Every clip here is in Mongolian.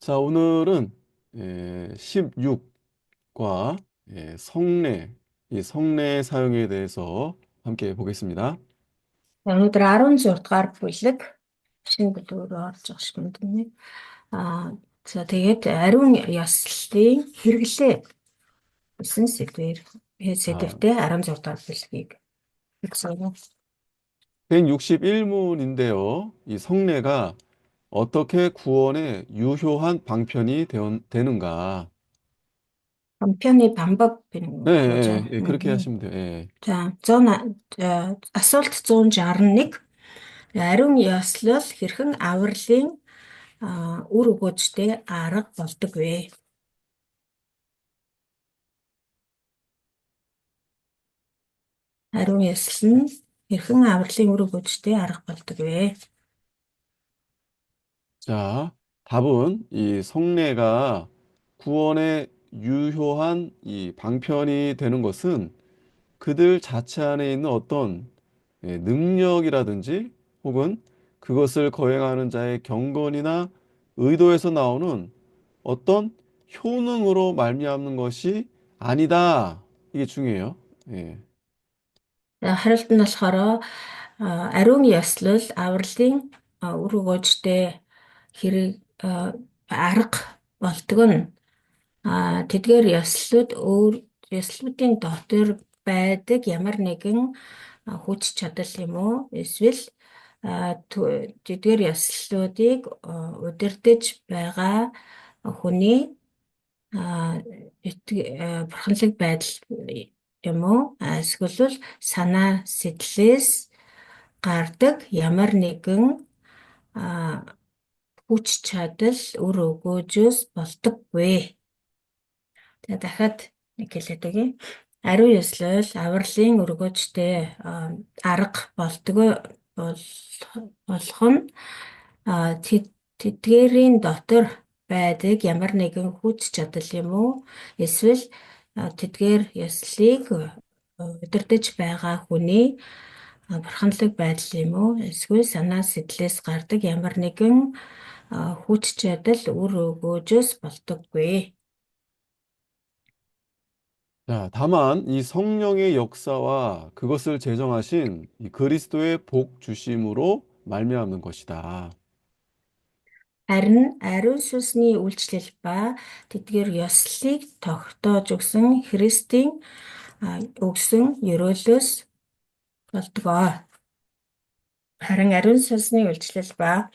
자, 오늘은 16과 성례, 이 성례 사용에 대해서 함께 보겠습니다. Өнөөдөр 16 дугаар бүлэг шинэ бүлэг рүү орж байгаа шиг байна. Тэгээд ариун ёслолын хэрэглээ гэсэн 아, сэдвээр 16 дугаар бүлгийг 읽сэн. 161문인데요. 이 성례가 어떻게 구원에 유효한 방편이 되는가? Компани бамбаб 네, гэж 예, 예, 그렇게 байна. 하시면 돼요. 예. За 100 асуулт 161 ариун ёслол хэрхэн авралын үр өгөөжтэй арга болдог вэ? Ариун ёслол нь хэрхэн авралын үр өгөөжтэй арга болдог вэ? 자, 답은 이 성례가 구원에 유효한 이 방편이 되는 것은 그들 자체 안에 있는 어떤 능력이라든지 혹은 그것을 거행하는 자의 경건이나 의도에서 나오는 어떤 효능으로 말미암는 것이 아니다. 이게 중요해요. 예. Харилт нь болохоор ариун ёслол авралын үр өгөөжтэй хэрэг арга болдог нь тэдгээр ёслолуудын дотор байдаг ямар нэгэн хүч чадал юм уу эсвэл тэдгээр ёслолуудыг удирдах байгаа хүний бурханлаг байдал юм уу? Эсвэл санаа сэтгэлээс гардаг ямар нэгэн а, хүч чадал өр өгөөжөөс болдоггүй. Тэгээ дахиад нэг хэлээд өгье. Ариун ёслол авралын өргөөжтэй арга болох нь тэдгээрийн дотор байдаг ямар нэгэн хүч чадал юм уу? Эсвэл тэдгээр ёслолыг удирдах байгаа хүний бурханлаг байдал юм уу? Эсвэл санаа сэтгэлээс гардаг ямар нэгэн хүч чадал үр өгөөжөөс болдоггүй. 자, 다만 이 성령의 역사와 그것을 제정하신 이 그리스도의 복 주심으로 말미암는 것이다. Харин ариун сүнсний үйлчлэл ба тэдгээр ёслолыг тогтоож өгсөн Христийн өгсөн ёроолоос болдгоо. Харин ариун сүнсний үйлчлэл ба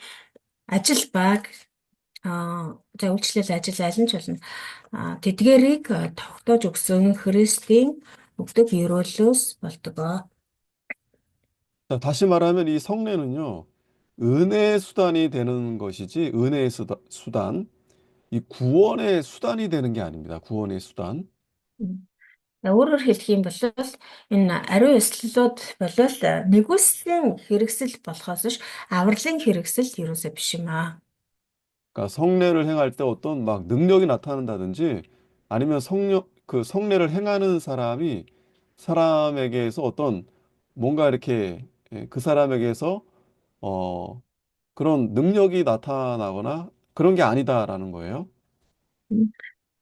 ажил ба за үйлчлэл ажил аль нь ч болно. Тэдгээрийг тогтоож өгсөн Христийн өгдөг ёроолоос болдгоо. 자, 다시 말하면 이 성례는요, 은혜의 수단이 되는 것이지, 은혜의 수단, 이 구원의 수단이 되는 게 아닙니다. 구원의 수단. Өөрөөр хэлэх юм бол энэ ариун ёслолууд болвол нэгүслийн хэрэгсэл болохоос ш авралын хэрэгсэл ерөөсөө биш юм аа. 그러니까 성례를 행할 때 어떤 막 능력이 나타난다든지, 아니면 그 성례를 행하는 사람에게서 어떤 뭔가 이렇게 그 사람에게서 어, 그런 능력이 나타나거나 그런 게 아니다라는 거예요.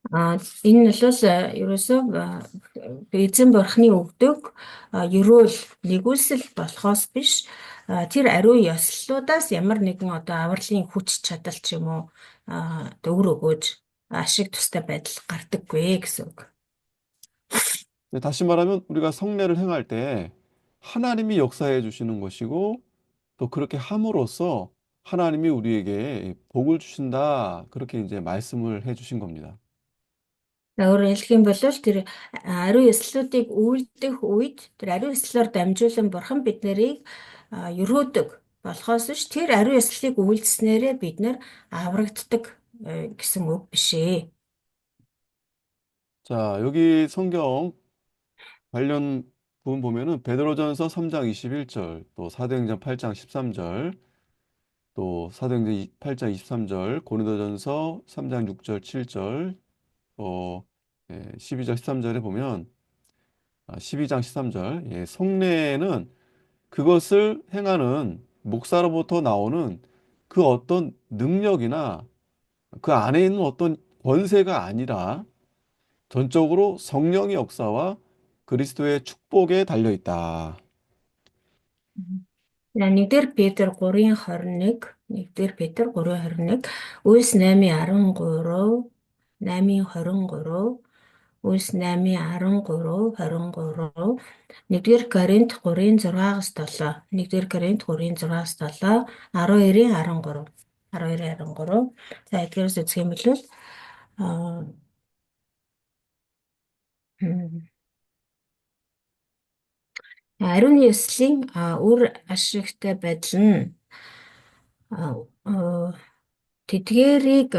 Энэ нь бол ерөөсөө эзэн бурхны өгдөг ерөөл нэгүсэл болохоос биш тэр ариун ёслолуудаас ямар нэгэн одоо авралын хүч чадал ч юм уу дөр өгөөж ашиг тустай байдал гардаггүй гэсэн үг. 다시 말하면 우리가 성례를 행할 때 하나님이 역사해 주시는 것이고 또 그렇게 함으로써 하나님이 우리에게 복을 주신다. 그렇게 이제 말씀을 해 주신 겁니다. Өөрөөр хэлэх юм бол тэр ариун ёслолуудыг үйлдэх үед тэр ариун ёслолоор дамжуулан бурхан бид нарыг өрөөдөг болохоос ш тэр ариун ёслолыг үйлдэснээрээ бид нар аврагддаг гэсэн үг биш ээ. 자, 여기 성경 관련 부분 보면은 베드로전서 3장 21절, 또 사도행전 8장 13절, 또 사도행전 8장 23절, 고린도전서 3장 6절, 7절, 또 12절, 13절에 보면 12장 13절, 성례는 그것을 행하는 목사로부터 나오는 그 어떤 능력이나 그 안에 있는 어떤 권세가 아니라 전적으로 성령의 역사와 그리스도의 축복에 달려 있다. Нэгдүгээр Петр 3:21, нэгдүгээр Петр 3:21, Үлс 8:13, 8:23, Үлс 8:13, 23, нэгдүгээр Коринт 3:6-7, нэгдүгээр Коринт 3:6-7, 12:13, 12:13. За эдгээрээс үзэх юм бол аа, ариун ёслолын үр ашигтай байдал нь а, а, тэдгээрийг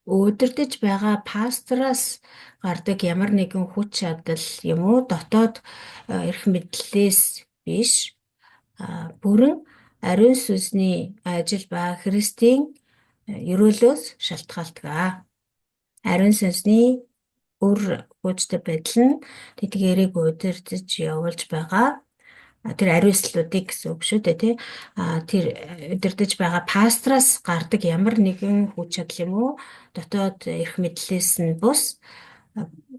удирдах байгаа пастораас гардаг ямар нэгэн хүч чадал юм уу дотоод эрх мэдлээс биш, бүрэн ариун сүнсний ажил ба Христийн ерөөлөөс шалтгаалдаг. Ариун сүнсний үр хүчтэй байдал нь тэдгээрийг удирдах явуулж байгаа тэр ариуслуудыг гэсэн үг шүү дээ тий. Тэр удирдах байгаа пастраас гардаг ямар нэгэн хүч чадал юм уу дотоод эрх мэдлээс нь бус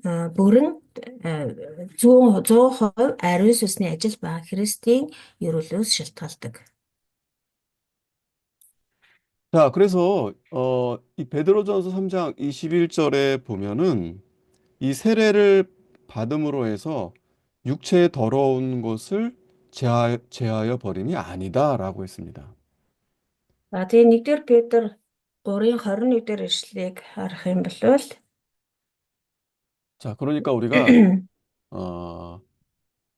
бүрэн 100% ариун сүнсний ажил ба Христийн ерөөлөөс шалтгаалдаг. 자, 그래서 이 베드로전서 3장 21절에 보면은 이 세례를 받음으로 해서 육체의 더러운 것을 제하여 버림이 아니다라고 했습니다. Тэгээ 1-р Петр 3:21 дээр ишлэгийг харах юм бол 자, 그러니까 우리가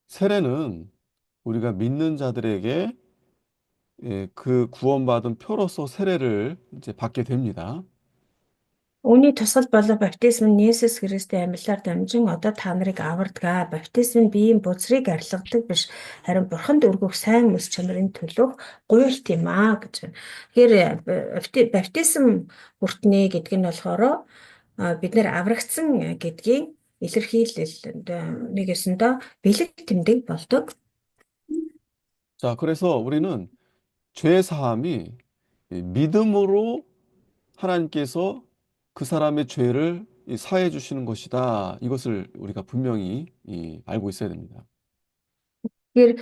세례는 우리가 믿는 자들에게 그 구원받은 표로서 세례를 이제 받게 됩니다. Үүний тусгал болон баптизм нь Есүс Христийн амьлаар дамжин одоо та нарыг авардаг. Баптизм нь биеийн бузрыг арилгадаг биш, харин Бурханд өргөх сайн мэс чанарын төлөөх гуйлт юм гэж байна. Тэгэхээр баптизм хүртнэ гэдэг нь болохоор бид нэр аврагдсан гэдгийг илэрхийлэл нэгэсэндээ бэлэг тэмдэг болдог. 자, 그래서 우리는 죄 사함이 이 믿음으로 하나님께서 그 사람의 죄를 사해 주시는 것이다. 이것을 우리가 분명히 알고 있어야 됩니다. Тэгэхээр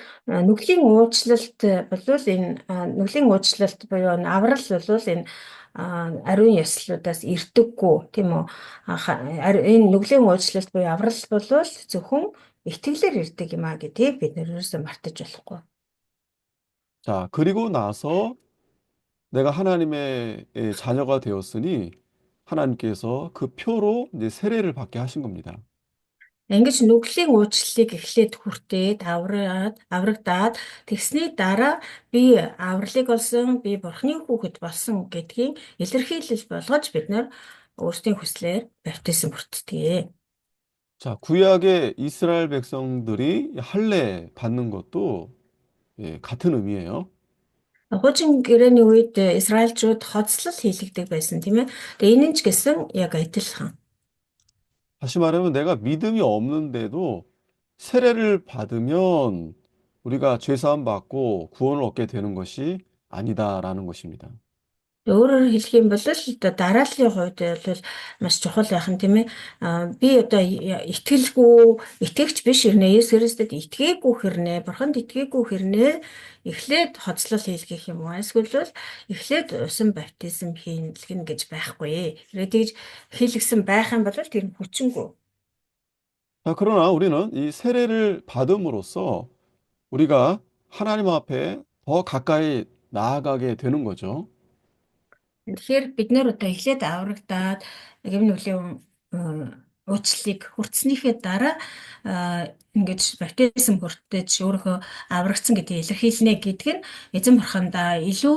нүглийн уучлалт болвол энэ нүглийн уучлалт буюу аврал болвол энэ ариун ёслолоодаас ирдэггүй тийм үү? Энэ нүглийн уучлалт буюу аврал болвол зөвхөн итгэлээр ирдэг юм а гэдгийг бид нэрээс мартаж болохгүй. 자, 그리고 나서 내가 하나님의 자녀가 되었으니 하나님께서 그 표로 이제 세례를 받게 하신 겁니다. Ингэж нүглийн уучлалыг эхлээд хүртээд аврагдаад тэгсний дараа би авралыг олсон, би Бурхны хүүхэд болсон гэдгийг илэрхийлэл болгож бид нар өөрсдийн хүслээр баптизм хүртдэг. 자, 구약의 이스라엘 백성들이 할례 받는 것도 같은 의미예요. Хуучин гэрээний үед Израильчууд хоцлол хийлэгдэг байсан тийм ээ. Тэгээ энэ нь ч гэсэн яг адилхан. 다시 말하면 내가 믿음이 없는데도 세례를 받으면 우리가 죄사함 받고 구원을 얻게 되는 것이 아니다라는 것입니다. Өөрөөр хэлэх юм бол одоо дарааллын хувьд бол маш чухал байх нь тийм ээ. Би одоо итгэгч биш хэрнээ Есүс Христэд итгээгүй хэрнээ, Бурханд итгээгүй хэрнээ эхлээд хоцлол хийлгэх юм уу? Эсвэл эхлээд усан баптизм хийлгэнэ гэж байхгүй. Тэгээд тэгж хийлгсэн байх юм бол тэр нь хүчингүй. 자, 그러나 우리는 이 세례를 받음으로써 우리가 하나님 앞에 더 가까이 나아가게 되는 거죠. Тэгэхээр бид нэр одоо эхлээд аврагдаад гэм нүглийн уучлалыг хүртснийхээ дараа ингэж баптизм хүртэж өөрийнхөө аврагдсан гэдгийг илэрхийлнэ гэдэг нь эзэн бурхандаа илүү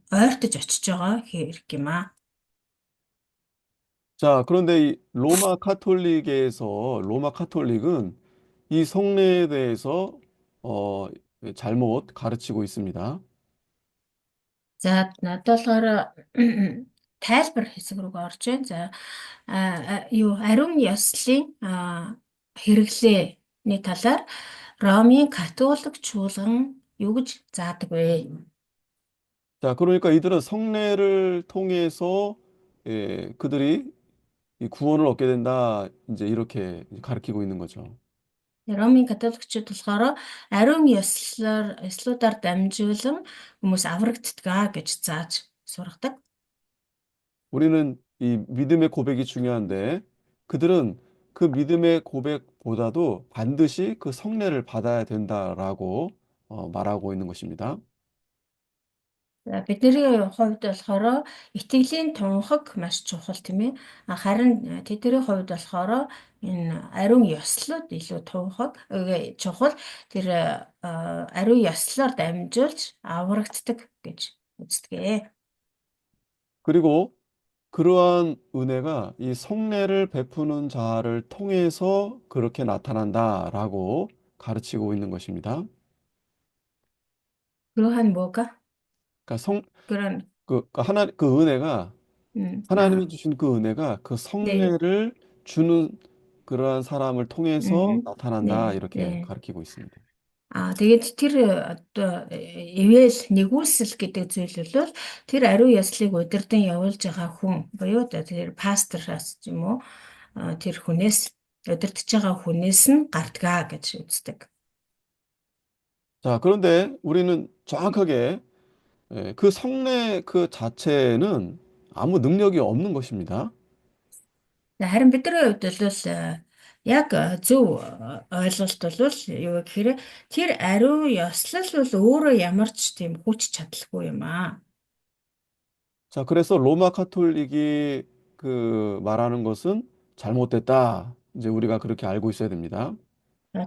ойртож очиж байгаа хэрэг юм аа. 자, 그런데 이 로마 카톨릭은 이 성례에 대해서 어, 잘못 가르치고 있습니다. За надад болохоор тайлбар хэсэг рүү орж байна. За ариун ёслолын хэрэглээний талаар Ромын католик чуулган юу гэж заадаг вэ? 자, 그러니까 이들은 성례를 통해서 그들이 이 구원을 얻게 된다. 이제 이렇게 가르치고 있는 거죠. Ромын католикчууд болохоор ариун ёслуудаар дамжуулан хүмүүс аврагддаг гэж зааж сургадаг. 우리는 이 믿음의 고백이 중요한데 그들은 그 믿음의 고백보다도 반드시 그 성례를 받아야 된다라고 말하고 있는 것입니다. За, бидний хувьд болохоор итгэлийн тунхаг маш чухал тийм ээ. Харин тэдний хувьд болохоор энэ ариун ёслол илүү чухал. Тэр ариун ёслоор дамжуулж аврагддаг гэж үздэг. 그리고 그러한 은혜가 이 성례를 베푸는 자를 통해서 그렇게 나타난다라고 가르치고 있는 것입니다. 그러한 뭐가? 그러니까 그런 그 은혜가 하나님이 아, 주신 그 은혜가 그 네. 성례를 주는 그러한 사람을 통해서 나타난다 네, 이렇게 네. 가르치고 있습니다. Тэгээд тэр одоо ивэл нэгүсэл гэдэг зүйл бол тэр ариун ёслыг удирдан явуулж байгаа хүн буюу одоо тэр пастораас ч юм уу тэр хүнээс удирдах байгаа хүнээс нь гардгаа гэж үздэг. 자, 그런데 우리는 정확하게 그 성례 그 자체는 아무 능력이 없는 것입니다. Харин бидний хувьд бол яг зөв ойлголт бол юу гэхээр тэр ариун ёслол бол өөрөө ямар ч тийм хүч чадалгүй юм аа. 자, 그래서 로마 카톨릭이 그 말하는 것은 잘못됐다. 이제 우리가 그렇게 알고 있어야 됩니다.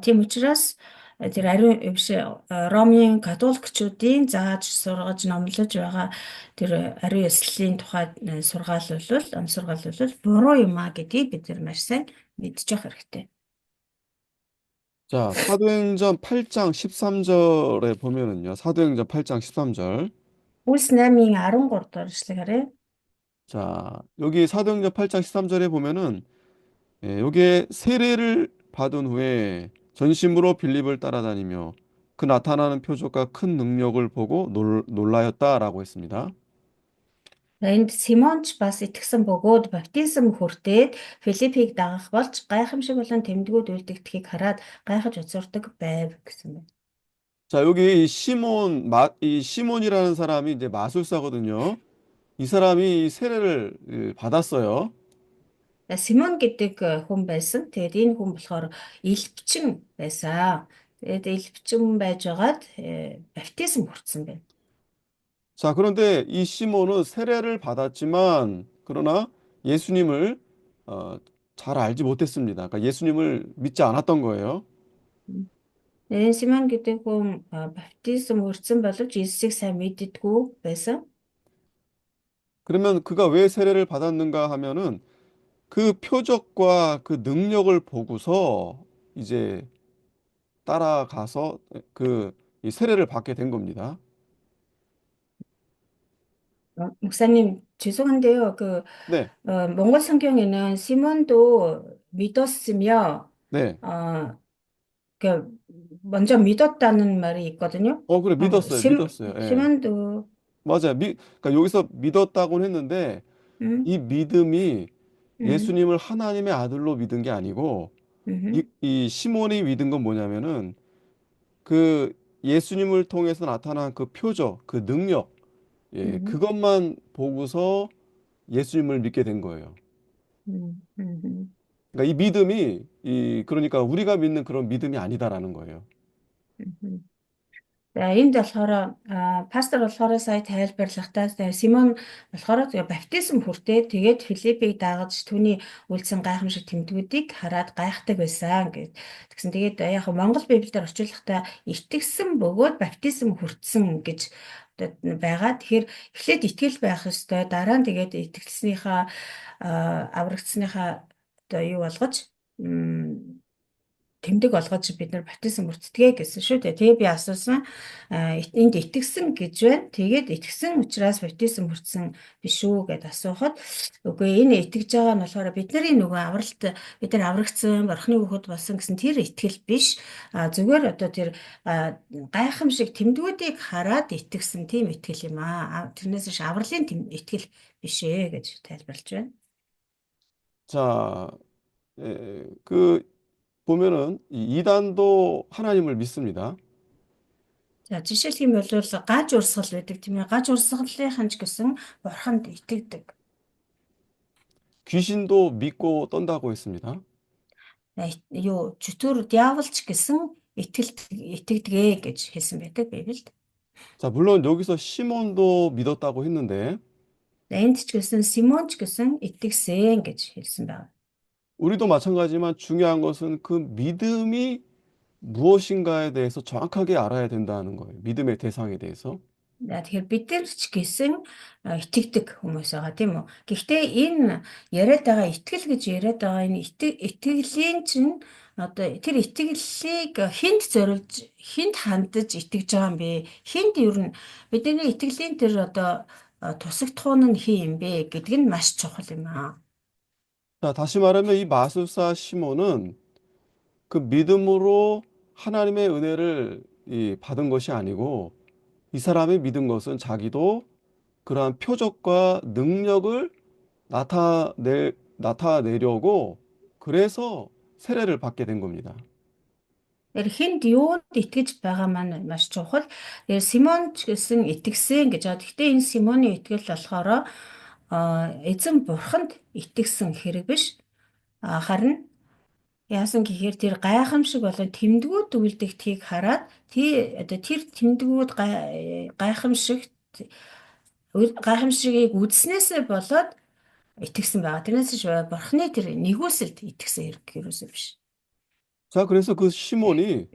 Тийм учраас тэр ариун биш Ромын католикчуудын зааж сургаж номлож байгаа тэр ариун ёслолын тухай сургаал бол буруу юм а гэдгийг бид нар маш сайн мэдчих хэрэгтэй. 자, 사도행전 8장 13절에 보면은요. 사도행전 8장 13절. Үлс 8-ын 13 дугаар эшлэг харъя. 자, 여기 사도행전 8장 13절에 보면은 여기에 세례를 받은 후에 전심으로 빌립을 따라다니며 그 나타나는 표적과 큰 능력을 보고 놀라였다라고 했습니다. За, энд Симонч бас итгэсэн бөгөөд баптизм хүртээд Филиппийг дагах болж гайхамшиг болон тэмдгүүд үлдэгдэхийг хараад гайхаж уцурдаг байв гэсэн байна. 자, 여기 이 시몬이라는 사람이 이제 마술사거든요. 이 사람이 이 세례를 받았어요. За, Симон гэдэг хүн байсан. Тэгээд энэ хүн болохоор элбчин байсан. Тэгээд элбчин байж байгаад баптизм хүртсэн байна. 자, 그런데 이 시몬은 세례를 받았지만 그러나 예수님을 어, 잘 알지 못했습니다. 그러니까 예수님을 믿지 않았던 거예요. Энэ Симон гэдэг хүн баптизм хүртсэн боловч Иесусыг сайн мэддэггүй байсан. 그러면 그가 왜 세례를 받았는가 하면은 그 표적과 그 능력을 보고서 이제 따라가서 이 세례를 받게 된 겁니다. 목사님, 죄송한데요. 네, 몽골 성경에는 시몬도 믿었으며, 네. 어, 그, 먼저 믿었다는 말이 있거든요. 그래, 믿었어요, 믿었어요. 예. 시몬도, 맞아요. 그러니까 여기서 믿었다고는 했는데 음, 이 믿음이 음, 예수님을 하나님의 아들로 믿은 게 아니고 음, 이 시몬이 믿은 건 뭐냐면은 그 예수님을 통해서 나타난 그 표적, 그 능력, 예, 음, 그것만 보고서 예수님을 믿게 된 거예요. 음. 그러니까 이 믿음이 그러니까 우리가 믿는 그런 믿음이 아니다라는 거예요. 음. За, энд болохоор пастор болохоор сая тайлбарлахдаа Симон болохоор тэгээ баптизм хүртээ тэгээд Филиппийг дагаж түүний үйлсэн гайхамшиг тэмдгүүдийг хараад гайхдаг байсан гэж. Тэгсэн тэгээд яг хөө Монгол Библиэлд орчуулахдаа итгэсэн бөгөөд баптизм хүртсэн гэж одоо байгаа. Тэгэхээр эхлээд итгэл байх ёстой. Дараа нь тэгээд аврагдсныхаа одоо юу болгож тэмдэг олгож бид нар баптизм хүртдэг гэсэн шүү дээ. Тэгээ би асуусан энд итгэсэн гэж байна. Тэгээд итгэсэн учраас баптизм хүртсэн биш үү гэд асуухад үгүй энэ итгэж байгаа нь болохоор бидний нөгөө авралт бид нар аврагдсан, Бурхны хүүхэд болсон гэсэн тэр итгэл биш. Зүгээр одоо тэр гайхамшиг тэмдгүүдийг хараад итгэсэн тийм итгэл юм аа. Тэрнээс ш авралын итгэл биш ээ гэж тайлбарлаж байна. 자, 그 보면은 이 이단도 하나님을 믿습니다. За жишээлх юм бол гаж урсгал байдаг тийм ээ. Гаж урсгалынхан ч гэсэн бурханд итгэдэг. 귀신도 믿고 떤다고 했습니다. Юу чөтгөр диаволч гэсэн итгэдэг гэж хэлсэн байдаг Библиэд. 자, 물론 여기서 시몬도 믿었다고 했는데 За энд ч гэсэн Симон ч гэсэн итгэсэн гэж хэлсэн байна. 우리도 마찬가지지만 중요한 것은 그 믿음이 무엇인가에 대해서 정확하게 알아야 된다는 거예요. 믿음의 대상에 대해서. За тэгэхээр бид нар ч гэсэн итгэдэг хүмүүс байгаа тийм үү. Гэхдээ энэ яриад байгаа итгэл гэж яриад байгаа энэ итгэлийн чинь одоо тэр итгэлийг хүнд зориулж хүнд хандаж итгэж байгаа юм бэ? Хүнд ер нь бидний итгэлийн тэр одоо тусагдах нь хин юм бэ гэдг нь маш чухал юм аа. 자, 다시 말하면 이 마술사 시몬은 그 믿음으로 하나님의 은혜를 받은 것이 아니고 이 사람이 믿은 것은 자기도 그러한 표적과 능력을 나타내려고 그래서 세례를 받게 된 겁니다. Тэр хүнд юунд итгэж байгаа маань маш чухал. Тэр Симон ч гэсэн итгэсэн гэж байгаа. Гэхдээ энэ Симоны итгэл болохоор эзэн бурханд итгэсэн хэрэг биш. Харин яасан гэхээр тэр гайхамшиг болон тэмдгүүд үлдэгдхийг хараад тэр тэмдгүүд гайхамшигыг үзснээсээ болоод итгэсэн байгаа. Тэрнээс бурхны тэр нэгүсэлд итгэсэн хэрэг юусэн биш. 자, 그래서 그 시몬이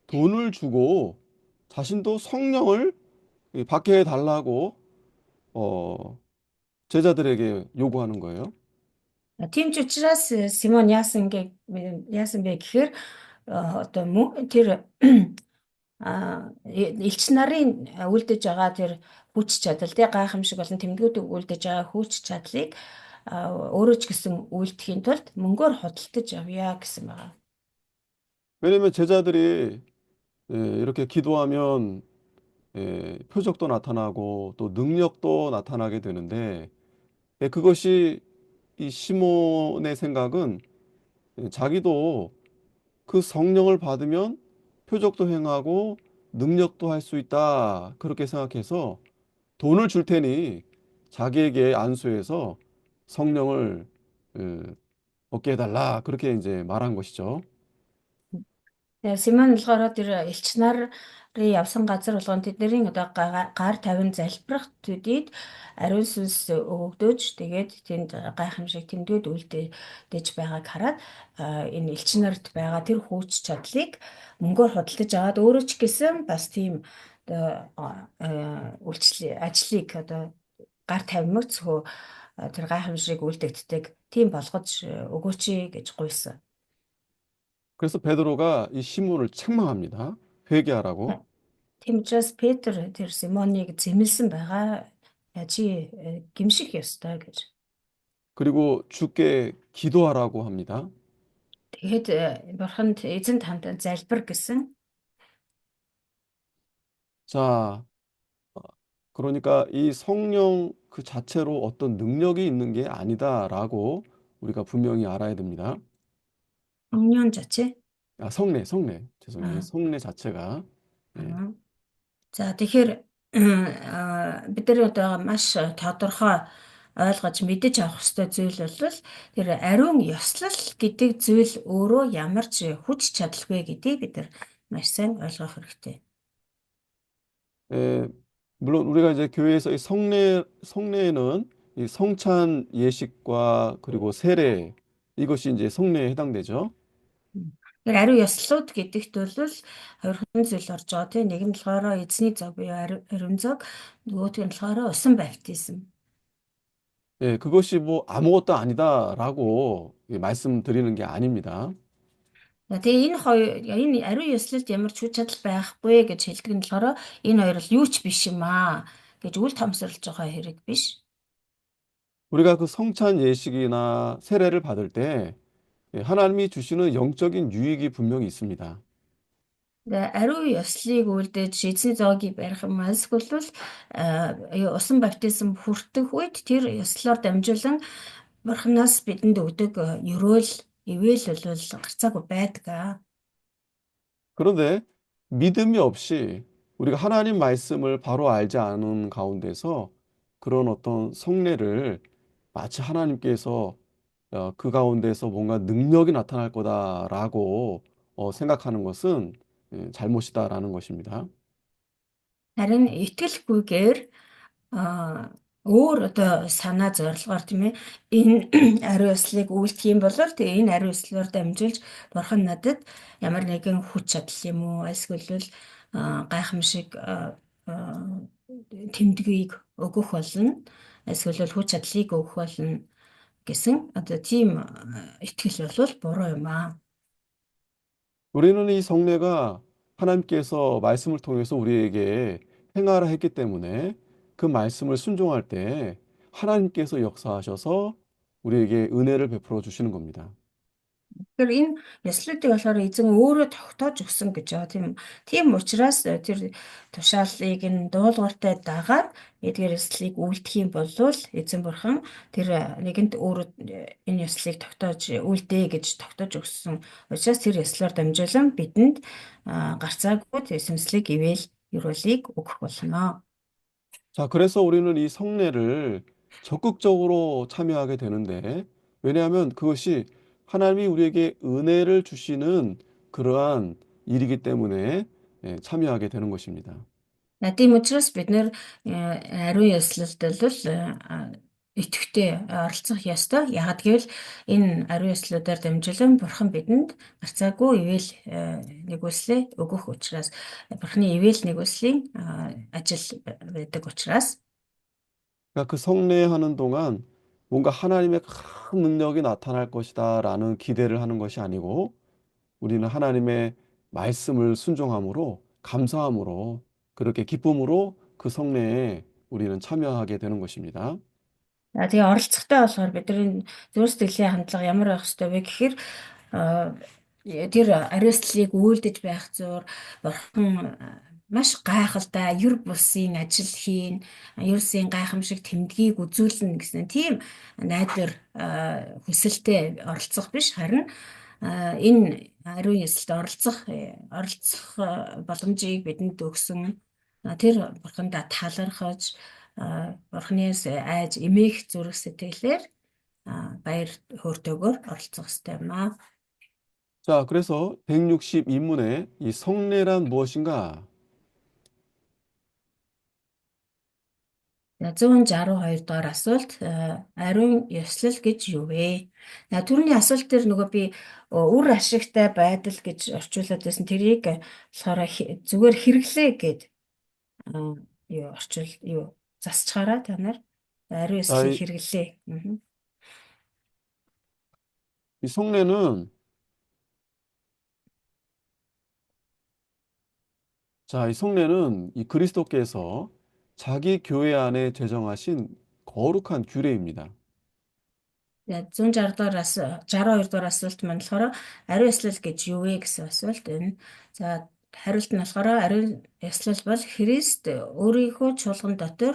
돈을 주고 자신도 성령을 받게 해달라고 제자들에게 요구하는 거예요. Тийм ч учраас Симон яасан бэ гэхээр одоо тэр элч нарын үлдэж байгаа тэр хүч чадал тий гайхамшиг болон тэмдгүүдийг үлдэж байгаа хүч чадлыг өөрөө ч гэсэн үлдэхийн тулд мөнгөөр худалдаж авъя гэсэн байна. 왜냐면 제자들이 이렇게 기도하면 표적도 나타나고 또 능력도 나타나게 되는데 그것이 이 시몬의 생각은 자기도 그 성령을 받으면 표적도 행하고 능력도 할 수 있다. 그렇게 생각해서 돈을 줄 테니 자기에게 안수해서 성령을 얻게 해달라. 그렇게 이제 말한 것이죠. Тэгээ Симон болохоор тэр элч нарын явсан газар болгон тэдний одоо гар тавин залбирах төдийд ариун сүнс өгөгдөж тэгээд тэнд гайхамшиг тэмдгүүд үлдээж байгааг хараад энэ элч нарт байгаа тэр хүч чадлыг мөнгөөр худалдаж аваад өөрөө ч гэсэн бас тийм ажлыг одоо гар тавимаг зөвхөө тэр гайхамшиг үлдэгддэг тийм болгож өгөөч гэж гуйсан. 그래서 베드로가 이 시몬을 책망합니다. 회개하라고. Тийм учраас Петр тэр Симоныг зэмлсэн байгаа. Чи гимших ёстой гэж. 그리고 주께 기도하라고 합니다. Тэгээд бурханд эзэнт хамт залбир гэсэн. 자, 그러니까 이 성령 그 자체로 어떤 능력이 있는 게 아니다라고 우리가 분명히 알아야 됩니다. Өмнө жач. 성례, 죄송해요. 아. 성례 자체가. За тэгэхээр бид нар одоо маш тодорхой ойлгож мэдэж авах ёстой зүйл бол тэр ариун ёслол гэдэг зүйл өөрөө ямар ч хүч чадалгүй гэдгийг бид нар маш сайн ойлгох хэрэгтэй. 물론 우리가 이제 교회에서 이 성례는 이 성찬 예식과 그리고 세례 이것이 이제 성례에 해당되죠. Тэгэхээр ариун ёслолууд гэдэгт бол хоёрхан зүйл орж байгаа тийм нэг нь болохоор эзний зов буюу ариун зог нөгөөх нь болохоор усан баптизм. 그것이 뭐 아무것도 아니다라고 말씀드리는 게 아닙니다. Тэгээ энэ ариун ёслолд ямар ч хүч чадал байхгүй гэж хэлдэг нь болохоор энэ хоёр л юу ч биш юм аа гэж үл томсорлож байгаа хэрэг биш. 우리가 그 성찬 예식이나 세례를 받을 때 하나님이 주시는 영적인 유익이 분명히 있습니다. Тэгээ ариун ёслыг үлдээж эзний зоогийг барих юм альсгүй бол усан баптизм хүртэх үед тэр ёслоор дамжуулан бурханаас бидэнд өгдөг ерөөл ивэл бол гарцаагүй байдаг аа. 그런데 믿음이 없이 우리가 하나님 말씀을 바로 알지 않은 가운데서 그런 어떤 성례를 마치 하나님께서 그 가운데서 뭔가 능력이 나타날 거다라고 생각하는 것은 잘못이다라는 것입니다. Харин итгэлгүйгээр а өөр одоо санаа зорилгоор тийм ээ энэ ариун ёслыг үйлдэх юм бол тэгээ энэ ариун ёслоор дамжуулж бурхан надад ямар нэгэн хүч чадал юм уу эсвэл гайхамшиг тэмдгийг өгөх болно эсвэл хүч чадлыг өгөх болно гэсэн одоо тийм итгэл бол буруу юм аа. 우리는 이 성례가 하나님께서 말씀을 통해서 우리에게 행하라 했기 때문에 그 말씀을 순종할 때 하나님께서 역사하셔서 우리에게 은혜를 베풀어 주시는 겁니다. Тэгэхээр энэ ёслолтыг болохоор эзэн өөрөө тогтоож өгсөн гэж байгаа тийм. Тийм учраас тэр тушаалыг нь дуулууртай дагаад эдгээр ёслыг үйлдэх юм бол эзэн бурхан тэр нэгэнд өөрөө энэ ёслыг тогтоож үйлдээ гэж тогтоож өгсөн. Учраас тэр ёслоор дамжуулан бидэнд гарцаагүй эсэмслэг ивэл ерөөлийг өгөх болно. 자, 그래서 우리는 이 성례를 적극적으로 참여하게 되는데, 왜냐하면 그것이 하나님이 우리에게 은혜를 주시는 그러한 일이기 때문에 참여하게 되는 것입니다. Тийм учраас бид нэр ариун ёслолд бол идэвхтэй оролцох ёстой. Яагад гэвэл энэ ариун ёслолоор дамжуулан бурхан бидэнд гарцаагүй ивэл нэгүслээ өгөх учраас бурханы ивэл нэгүслийн ажил байдаг учраас 그러니까 그 성례하는 동안 뭔가 하나님의 큰 능력이 나타날 것이다라는 기대를 하는 것이 아니고 우리는 하나님의 말씀을 순종함으로 감사함으로 그렇게 기쁨으로 그 성례에 우리는 참여하게 되는 것입니다. тэгээ оролцохтой болохоор бидний зөв сэтгэлийн хандлага ямар байх ёстой вэ гэхээр а, тэр ариуслыг үйлдэж байх зур бурхан маш гайхалтай ер бусын ажил хийн, ерөөсийн гайхамшиг тэмдгийг үзүүлнэ гэсэн тийм найдвар хүсэлтэд оролцох биш харин энэ ариун ёслолд оролцох боломжийг бидэнд өгсөн тэр бурхандаа талархаж бурханаас айж эмээх зүрх сэтгэлээр баяр хөөртэйгээр оролцох ёстой юм аа. 자, 그래서 162문에 이 성례란 무엇인가? 162 дугаар асуулт ариун ёслол гэж юу вэ? Түрүүний асуулт дээр нөгөө би үр ашигтай байдал гэж орчуулад байсан тэрийг болохоор зүгээр хэрэглээ гэд юу засчаараа та нар ариун 자, ёслыг хэрэглээ. 이 성례는 자, 이 성례는 이 그리스도께서 자기 교회 안에 제정하신 거룩한 규례입니다. 160 дугаараас 62 дугаар асуулт маань болохоор ариун ёслол гэж юу вэ гэсэн асуулт энэ. За хариулт нь болохоор ариун ёслол бол Христ өөрийнхөө чуулган дотор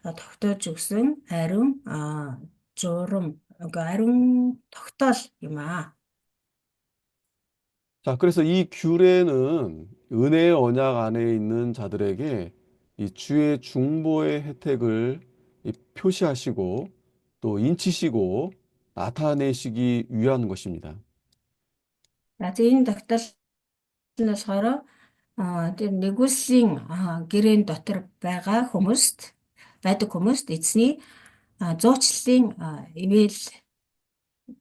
тогтоож өгсөн ариун журам ариун тогтоол юм аа. 자, 그래서 이 규례는 은혜의 언약 안에 있는 자들에게 이 주의 중보의 혜택을 표시하시고 또 인치시고 나타내시기 위한 것입니다. За энэ тогтоол нь болохоор тэр нэгүслийн гэрээн дотор байдаг хүмүүст эзний зуучлалын ивэл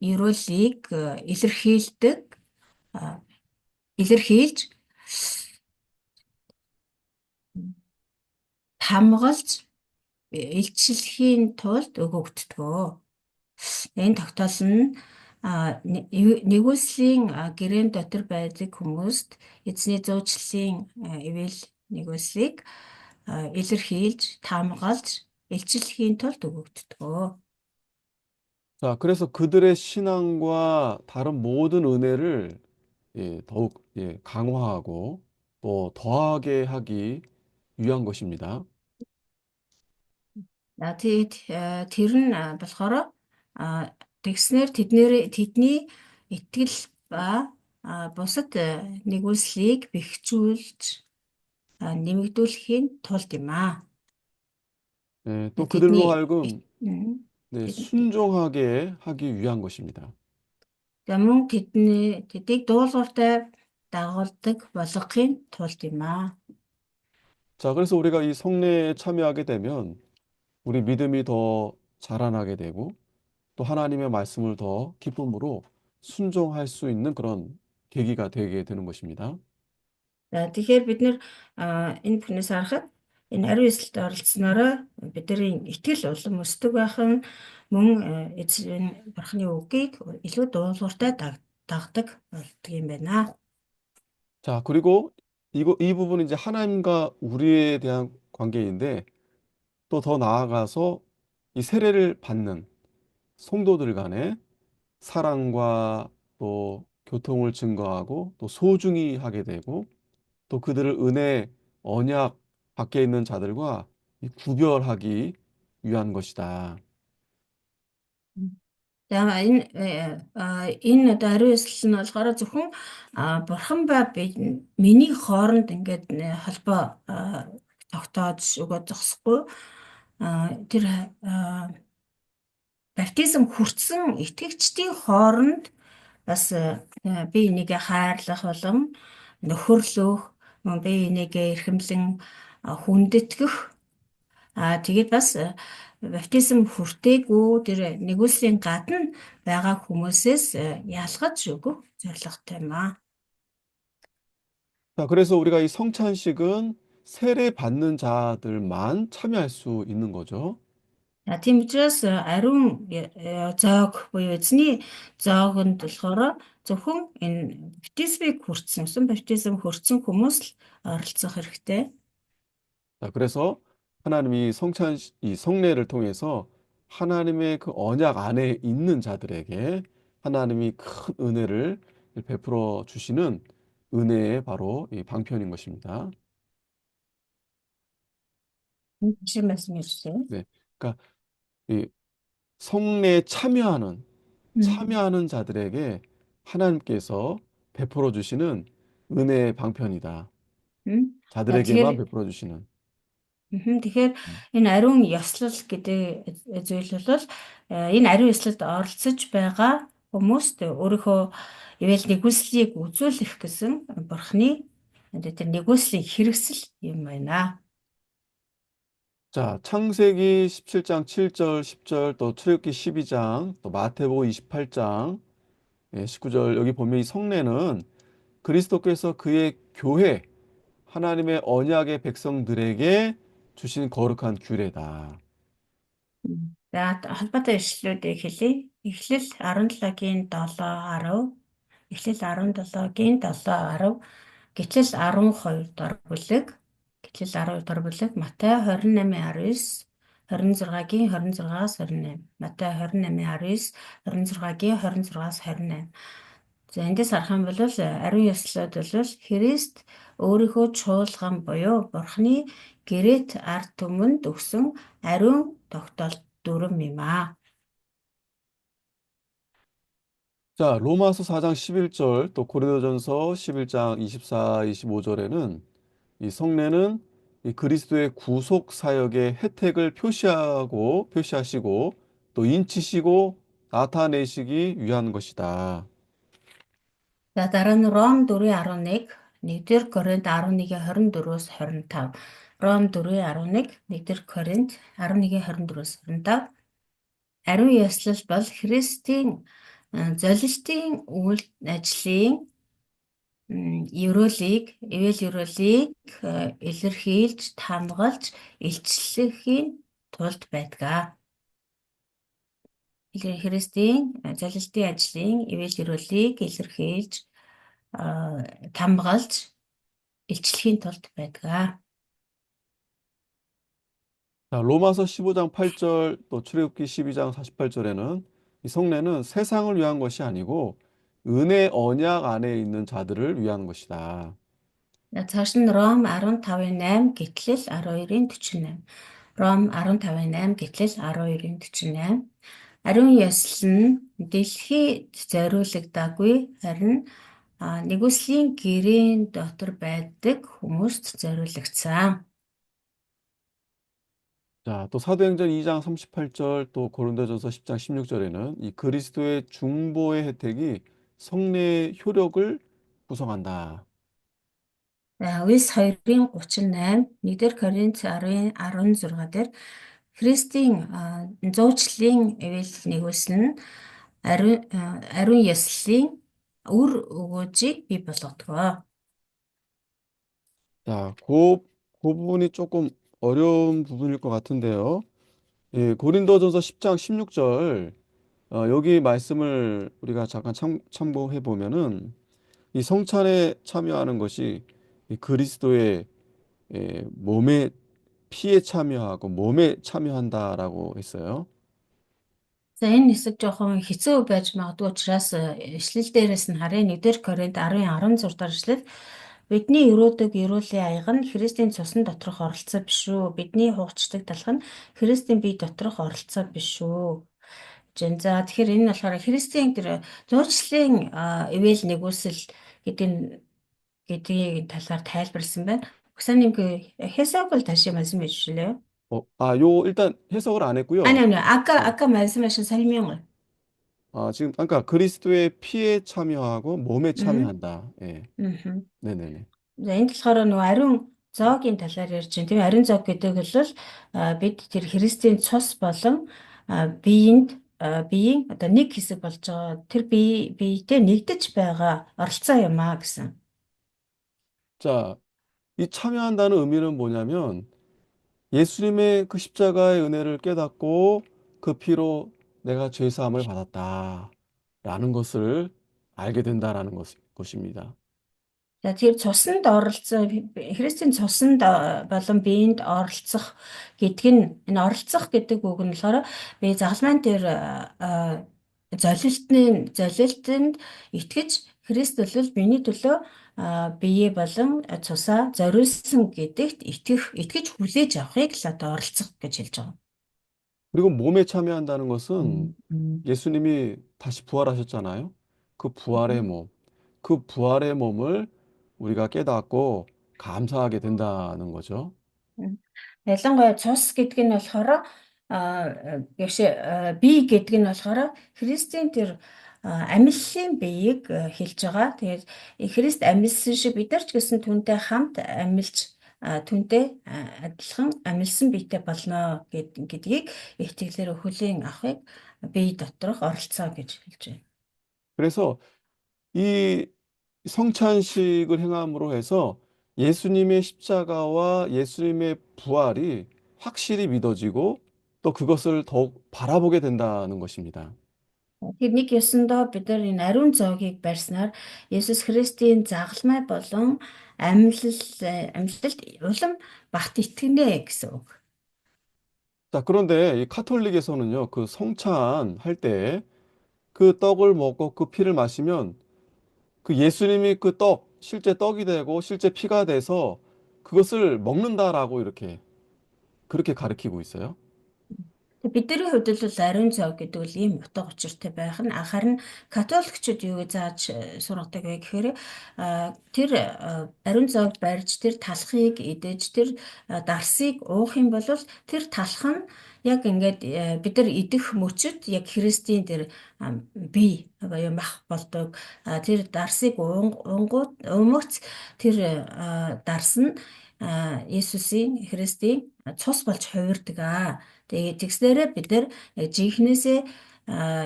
ерөөлийг илэрхийлж хамгаалж илчлэхийн тулд өгөгддөг. Энэ тогтоол нь Нэгүслийн гэрээнд дотор байдаг хүмүүст эзний зуучлалын ивэл нэгүслийг илэрхийлж, таамагалж, илчлэхийн тулд өгөгддөг. 자, 그래서 그들의 신앙과 다른 모든 은혜를 더욱 강화하고 또 더하게 하기 위한 것입니다. Тэгээд тэр нь болохоор тэгснээр тэдний итгэл ба бусад нэгүслийг бэхжүүлж нэмэгдүүлэхийн тулд юм аа. 또 그들로 Тэдний 하여금 순종하게 하기 위한 것입니다. за мөн тэдийг дуулууртай дагуулдаг болгохын тулд юм аа. 자, 그래서 우리가 이 성례에 참여하게 되면 우리 믿음이 더 자라나게 되고 또 하나님의 말씀을 더 기쁨으로 순종할 수 있는 그런 계기가 되게 되는 것입니다. За тэгэхээр бид нэр энэ бүхнээс харахад энэ ариун эсэлд оролцсноороо бидний итгэл улам өсдөг байх нь мөн эзэн бурхны үгийг илүү дуулууртай дагдаг болдго юм байна. 자, 그리고 이 부분은 이제 하나님과 우리에 대한 관계인데 또 더 나아가서 이 세례를 받는 성도들 간의 사랑과 또 교통을 증거하고 또 소중히 하게 되고 또 그들을 은혜, 언약 밖에 있는 자들과 구별하기 위한 것이다. За энэ одоо ариун эсэл нь болохоор зөвхөн бурхан ба миний хооронд ингээд холбоо тогтоож өгөөд зогсохгүй тэр баптизм хүртсэн итгэгчдийн хооронд бас би энийгээ хайрлах болон нөхөрлөх, би энийгээ эрхэмлэн хүндэтгэх тэгээд бас баптизм хүртээгүй тэр нэгүслийн гадна байгаа хүмүүсээс ялгаж өгөх зорилготой юм аа. 자, 그래서 우리가 이 성찬식은 세례 받는 자들만 참여할 수 있는 거죠. Тийм учраас ариун зоог буюу эзний зоогонд болохоор зөвхөн энэ баптизмыг хүртсэн, баптизм хүртсэн хүмүүс л оролцох хэрэгтэй. 자, 그래서 하나님이 이 성례를 통해서 하나님의 그 언약 안에 있는 자들에게 하나님이 큰 은혜를 베풀어 주시는 은혜의 바로 이 방편인 것입니다. Жишээ 말씀해 주세요. 네. 그러니까 이 성례에 참여하는 자들에게 하나님께서 베풀어 주시는 은혜의 방편이다. За тэгэхээр 자들에게만 베풀어 주시는. тэгэхээр энэ ариун ёслол гэдэг зүйл бол энэ ариун ёслолд оролцож байгаа хүмүүст өөрийнхөө ивэл нэгүслийг үзүүлэх гэсэн бурхны тэр нэгүслийн хэрэгсэл юм байна. 자, 창세기 17장 7절, 10절, 또 출애굽기 12장, 또 마태복음 28장, 19절 여기 보면 이 성례는 그리스도께서 그의 교회, 하나님의 언약의 백성들에게 주신 거룩한 규례다. За холбоотой ишлүүдийг хэлье. Эхлэл 17-гийн 7-10, Эхлэл 17-гийн 7-10, Гитлэл 12 дор бүлэг, Гитлэл 12 дор бүлэг, Матай 28:19, 26-гийн 26-аас 28, Матай 28:19, 26-гийн 26-аас 28. За эндээс харах юм бол ариун ёслоод бол Христ өөрийнхөө чуулган буюу Бурхны гэрээт ард түмэнд өгсөн ариун тогтоол дүрм юм аа. 자, 로마서 4장 11절, 또 고린도전서 11장 24, 25절에는 이 성례는 이 그리스도의 구속 사역의 혜택을 표시하시고 또 인치시고 나타내시기 위한 것이다. За дараа нь Ром 4:11, 1-р Коринт 11:24-с 25. Ром 4:11, 1-р Коринт 11:24-с 25. Ариун ёслол бол Христийн золилтын үйл ажлын ивэл ерөөлийг илэрхийлж, таамагалж, илчлэхийн тулд байдаг. Христийн залилтын ажлын ивэл өрөөлийг илэрхийлж камгаалж илчлэхийн тулд байдаг. 자, 로마서 15장 8절 또 출애굽기 12장 48절에는 이 성례는 세상을 위한 것이 아니고 은혜 언약 안에 있는 자들을 위한 것이다. Цааш нь Ром 15:8 гэтлэл 12:48. Ром 15:8 гэтлэл 12:48. Ариун ёслол нь дэлхийд зориулагдаагүй харин нэгүслийн гэрийн дотор байдаг хүмүүст зориулагдсан. 자, 또 사도행전 2장 38절 또 고린도전서 10장 16절에는 이 그리스도의 중보의 혜택이 성례의 효력을 구성한다. Үс 2:38, 1-р Коринт 10:16 дээр Христийн зуучлалын ивэл нэгүсэл нь ариун ёслолын үр өгөөжийг бий болгодог. 자, 그 부분이 조금 어려운 부분일 것 같은데요. 예, 고린도전서 10장 16절 여기 말씀을 우리가 잠깐 참고해 보면은 이 성찬에 참여하는 것이 이 그리스도의 몸에 피에 참여하고 몸에 참여한다라고 했어요. За энэ хэсэг жоохон хэцүү байж магадгүй учраас эшлэл дээрээс нь харъя. 1-р Коринт 10:16 дахь эшлэл бидний өрөөдөг эрүүлийн аяга нь Христийн цусан доторх оролцоо биш үү? Бидний хугацдаг талх нь Христийн бие доторх оролцоо биш үү? За тэгэхээр энэ нь болохоор Христийн тэр зурчлалын ивэл нэгүсэл гэдгийг талаар тайлбарласан байна. 목사님 해석을 다시 말씀해 주실래요? 요 일단 해석을 안 했고요. 아니요. 예. 아까 말씀하신 설명을. 지금 아까 그리스도의 피에 참여하고 몸에 음. 참여한다. 예. 음. 네네네. За энэ болохоор нөгөө ариун зоогийн талаар ярьж байна. Тийм ариун зоог гэдэг бол бид тэр Христийн цус болон биеийн одоо нэг хэсэг болж байгаа. Тэр биетэй нэгдэж байгаа оролцоо юм аа гэсэн. 자, 이 참여한다는 의미는 뭐냐면 예수님의 그 십자가의 은혜를 깨닫고 그 피로 내가 죄 사함을 받았다라는 것을 알게 된다라는 것입니다. За тэр цуснд оролцоо Христийн цуснд болон биеинд оролцох гэдэг нь энэ оролцох гэдэг үг нь болохоор би загалмайн дээр золилтонд итгэж Христ бол миний төлөө бие болон цусаа зориулсан гэдэгт итгэж хүлээж авахыг л одоо оролцох гэж хэлж байгаа. 그리고 몸에 참여한다는 것은 예수님이 다시 부활하셨잖아요. 그 부활의 몸, 그 부활의 몸을 우리가 깨닫고 감사하게 된다는 거죠. Ялангуяа цус гэдэг нь болохоор бие гэдэг нь болохоор Христийн тэр амьллын биеийг хэлж байгаа. Тэгээд Христ амьлсан шиг бид нар ч гэсэн түүнтэй хамт амьлж түүнтэй адилхан амьлсан биетэй болно гэдгийг итгэлээр хүлээн авахыг бие доторх оролцоо гэж хэлж байна. 그래서 이 성찬식을 행함으로 해서 예수님의 십자가와 예수님의 부활이 확실히 믿어지고 또 그것을 더욱 바라보게 된다는 것입니다. Тэр нэг ёсондоо бид нар энэ ариун зоогийг барьснаар Есүс Христийн загалмай болон амьлалд улам багт итгэнэ гэсэн үг. 자, 그런데 이 카톨릭에서는요, 그 성찬 할 때 그 떡을 먹고 그 피를 마시면 그 예수님이 그 떡, 실제 떡이 되고 실제 피가 돼서 그것을 먹는다라고 그렇게 가르치고 있어요. Бидний хувьд бол ариун зоог гэдэг бол ийм утга учиртай байх нь харин католикчууд юу гэж зааж сургадаг вэ гэхээр тэр ариун зоог барьж тэр талхыг идэж тэр дарсыг уух юм бол тэр талх нь яг ингээд бид нар идэх мөчөд яг Христийн тэр бие буюу мах болдог. Тэр дарсыг уумгц тэр дарс нь Есүсийн Христийн цус болж хувирдаг. Тэгээд тэгснээрээ бид нар жинхнээсээ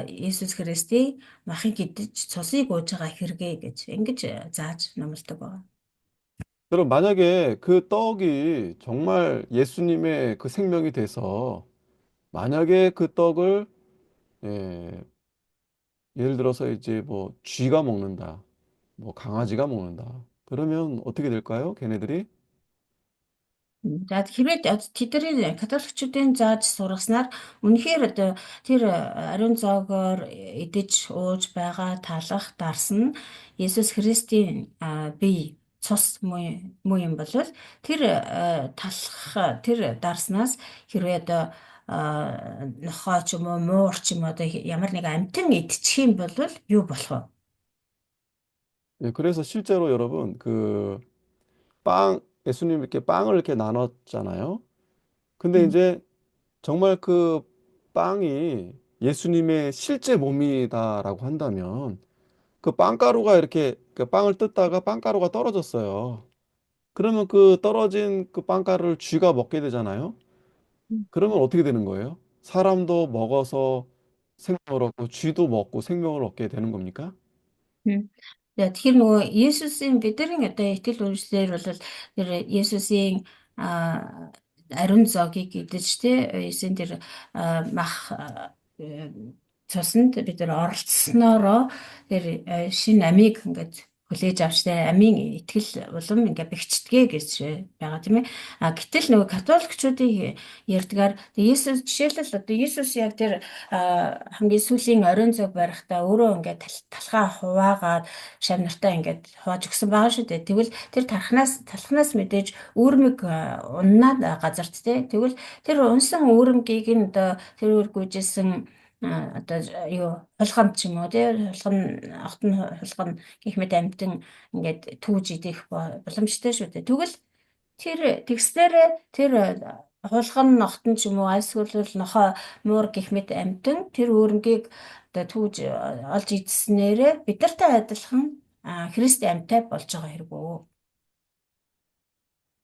Есүс Христийн махыг идэж цусыг ууж байгаа хэрэгэ гэж ингэж зааж номлодог байна. 그럼 만약에 그 떡이 정말 예수님의 그 생명이 돼서 만약에 그 떡을 예, 예를 들어서 이제 뭐 쥐가 먹는다, 뭐 강아지가 먹는다. 그러면 어떻게 될까요? 걔네들이? За хэрвээ тэдний католикчуудын зааж сургаснаар үнэхээр одоо тэр ариун зоогоор идэж ууж байгаа талах дарс нь Есүс Христийн бие цус муу юм бол тэр талах тэр дарснаас хэрвээ одоо нохоо ч юм уу муур ч юм уу одоо ямар нэг амьтан идчих юм бол юу болох вэ? 예, 그래서 실제로 여러분 그 예수님 이렇게 빵을 이렇게 나눴잖아요. 근데 이제 정말 그 빵이 예수님의 실제 몸이다라고 한다면 그 빵가루가 이렇게 그 빵을 뜯다가 빵가루가 떨어졌어요. 그러면 그 떨어진 그 빵가루를 쥐가 먹게 되잖아요. 그러면 어떻게 되는 거예요? 사람도 먹어서 생명을 얻고 쥐도 먹고 생명을 얻게 되는 겁니까? Тэгэхээр нөгөө Есүсийн бидний одоо итгэл үнэмшлэр бол тэр Есүсийн а, ариун зоогийг идэж тэ Есүсийн тэр мах э, цуснд бид нар оролцсноороо тэр шинэ амийг ингээд хүлээж авч тэ амийн итгэл улам ингээд бэхжтгээ гэж байгаа тийм ээ. Гэтэл нөгөө католикчуудын ярьдгаар Есүс жишээлбэл одоо Есүс яг тэр хамгийн сүүлийн оройн зоог барихдаа өөрөө ингээд талхаа хуваагаад шав нартаа ингээд хувааж өгсөн байгаа шүү дээ. Тэгвэл тэр талхнаас мэдээж үүрмэг уннаад газарт те. Тэгвэл тэр унсан үүрмгийг нь одоо тэр үр гүйжсэн одоо юу хулгамт ч юм уу те хулган огтон хулган гэх мэт амтэн ингээд түүж идэх боломжтой шүү дээ. Тэгвэл тэр тэгснээр тэр хулган ногтон ч юм уу эсвэл нохоо муур гэх мэт амтэн тэр үүрмгийг одоо түүж олж идснээрээ бидэртэй адилхан Христ амьтай болж байгаа хэрэг үү?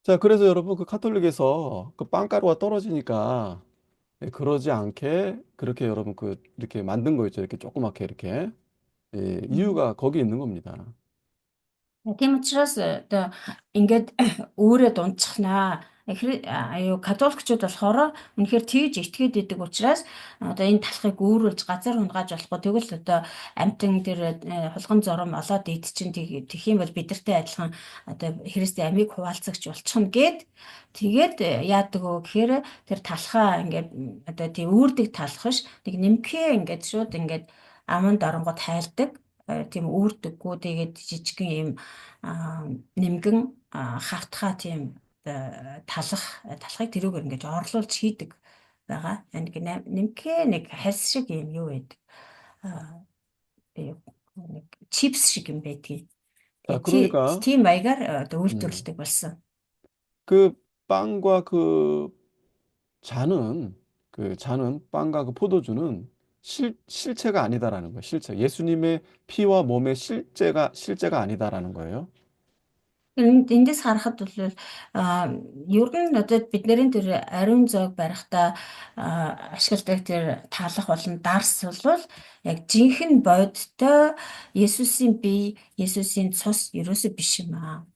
자, 그래서 여러분 그 카톨릭에서 그 빵가루가 떨어지니까 예, 그러지 않게 그렇게 여러분 그 이렇게 만든 거 있죠. 이렇게 조그맣게 이렇게 예, 이유가 거기 있는 겁니다. Тийм учраас одоо ингээд өөрөө дунцахнаа. Аюу католикчууд болохоор үнэхээр тэгж итгээд идэг учраас одоо энэ талхыг өөрүүлж газар хунгааж болохгүй тэгвэл одоо амтэн тэр хулган зором олоод ид чинь тэгэх юм бол бидэртэй адилхан одоо Христийн амийг хуваалцагч болчихно тэгээд яадаг вэ гэхээр тэр талхаа ингээд одоо тийм үүрдэг талхаш нэг нэмхээ ингээд шууд ингээд аманд оронгод хайлдаг тийм үүрдэггүй тэгээд жижигхэн юм нэмгэн хавтгай тийм талхыг тэрүүгээр ингэж орлуулж хийдэг байгаа. Нэг нэмхээ нэг харс шиг юм юу байдаг. Нэг чипс шиг юм байдгийг. 자, 그러니까 Тийм маягаар одоо 음, үйлдвэрлэдэг болсон. 그 빵과 그 잔은 그 잔은 빵과 그 포도주는 실체가 아니다라는 거예요. 실체. 예수님의 피와 몸의 실제가 아니다라는 거예요. Эндээс харахад бол ер нь одоо бидний тэр ариун зоог барихтаа ашигладаг тэр таалах болон дарс бол яг жинхэнэ бодтой Есүсийн бие, Есүсийн цус ерөөсөө биш юм аа.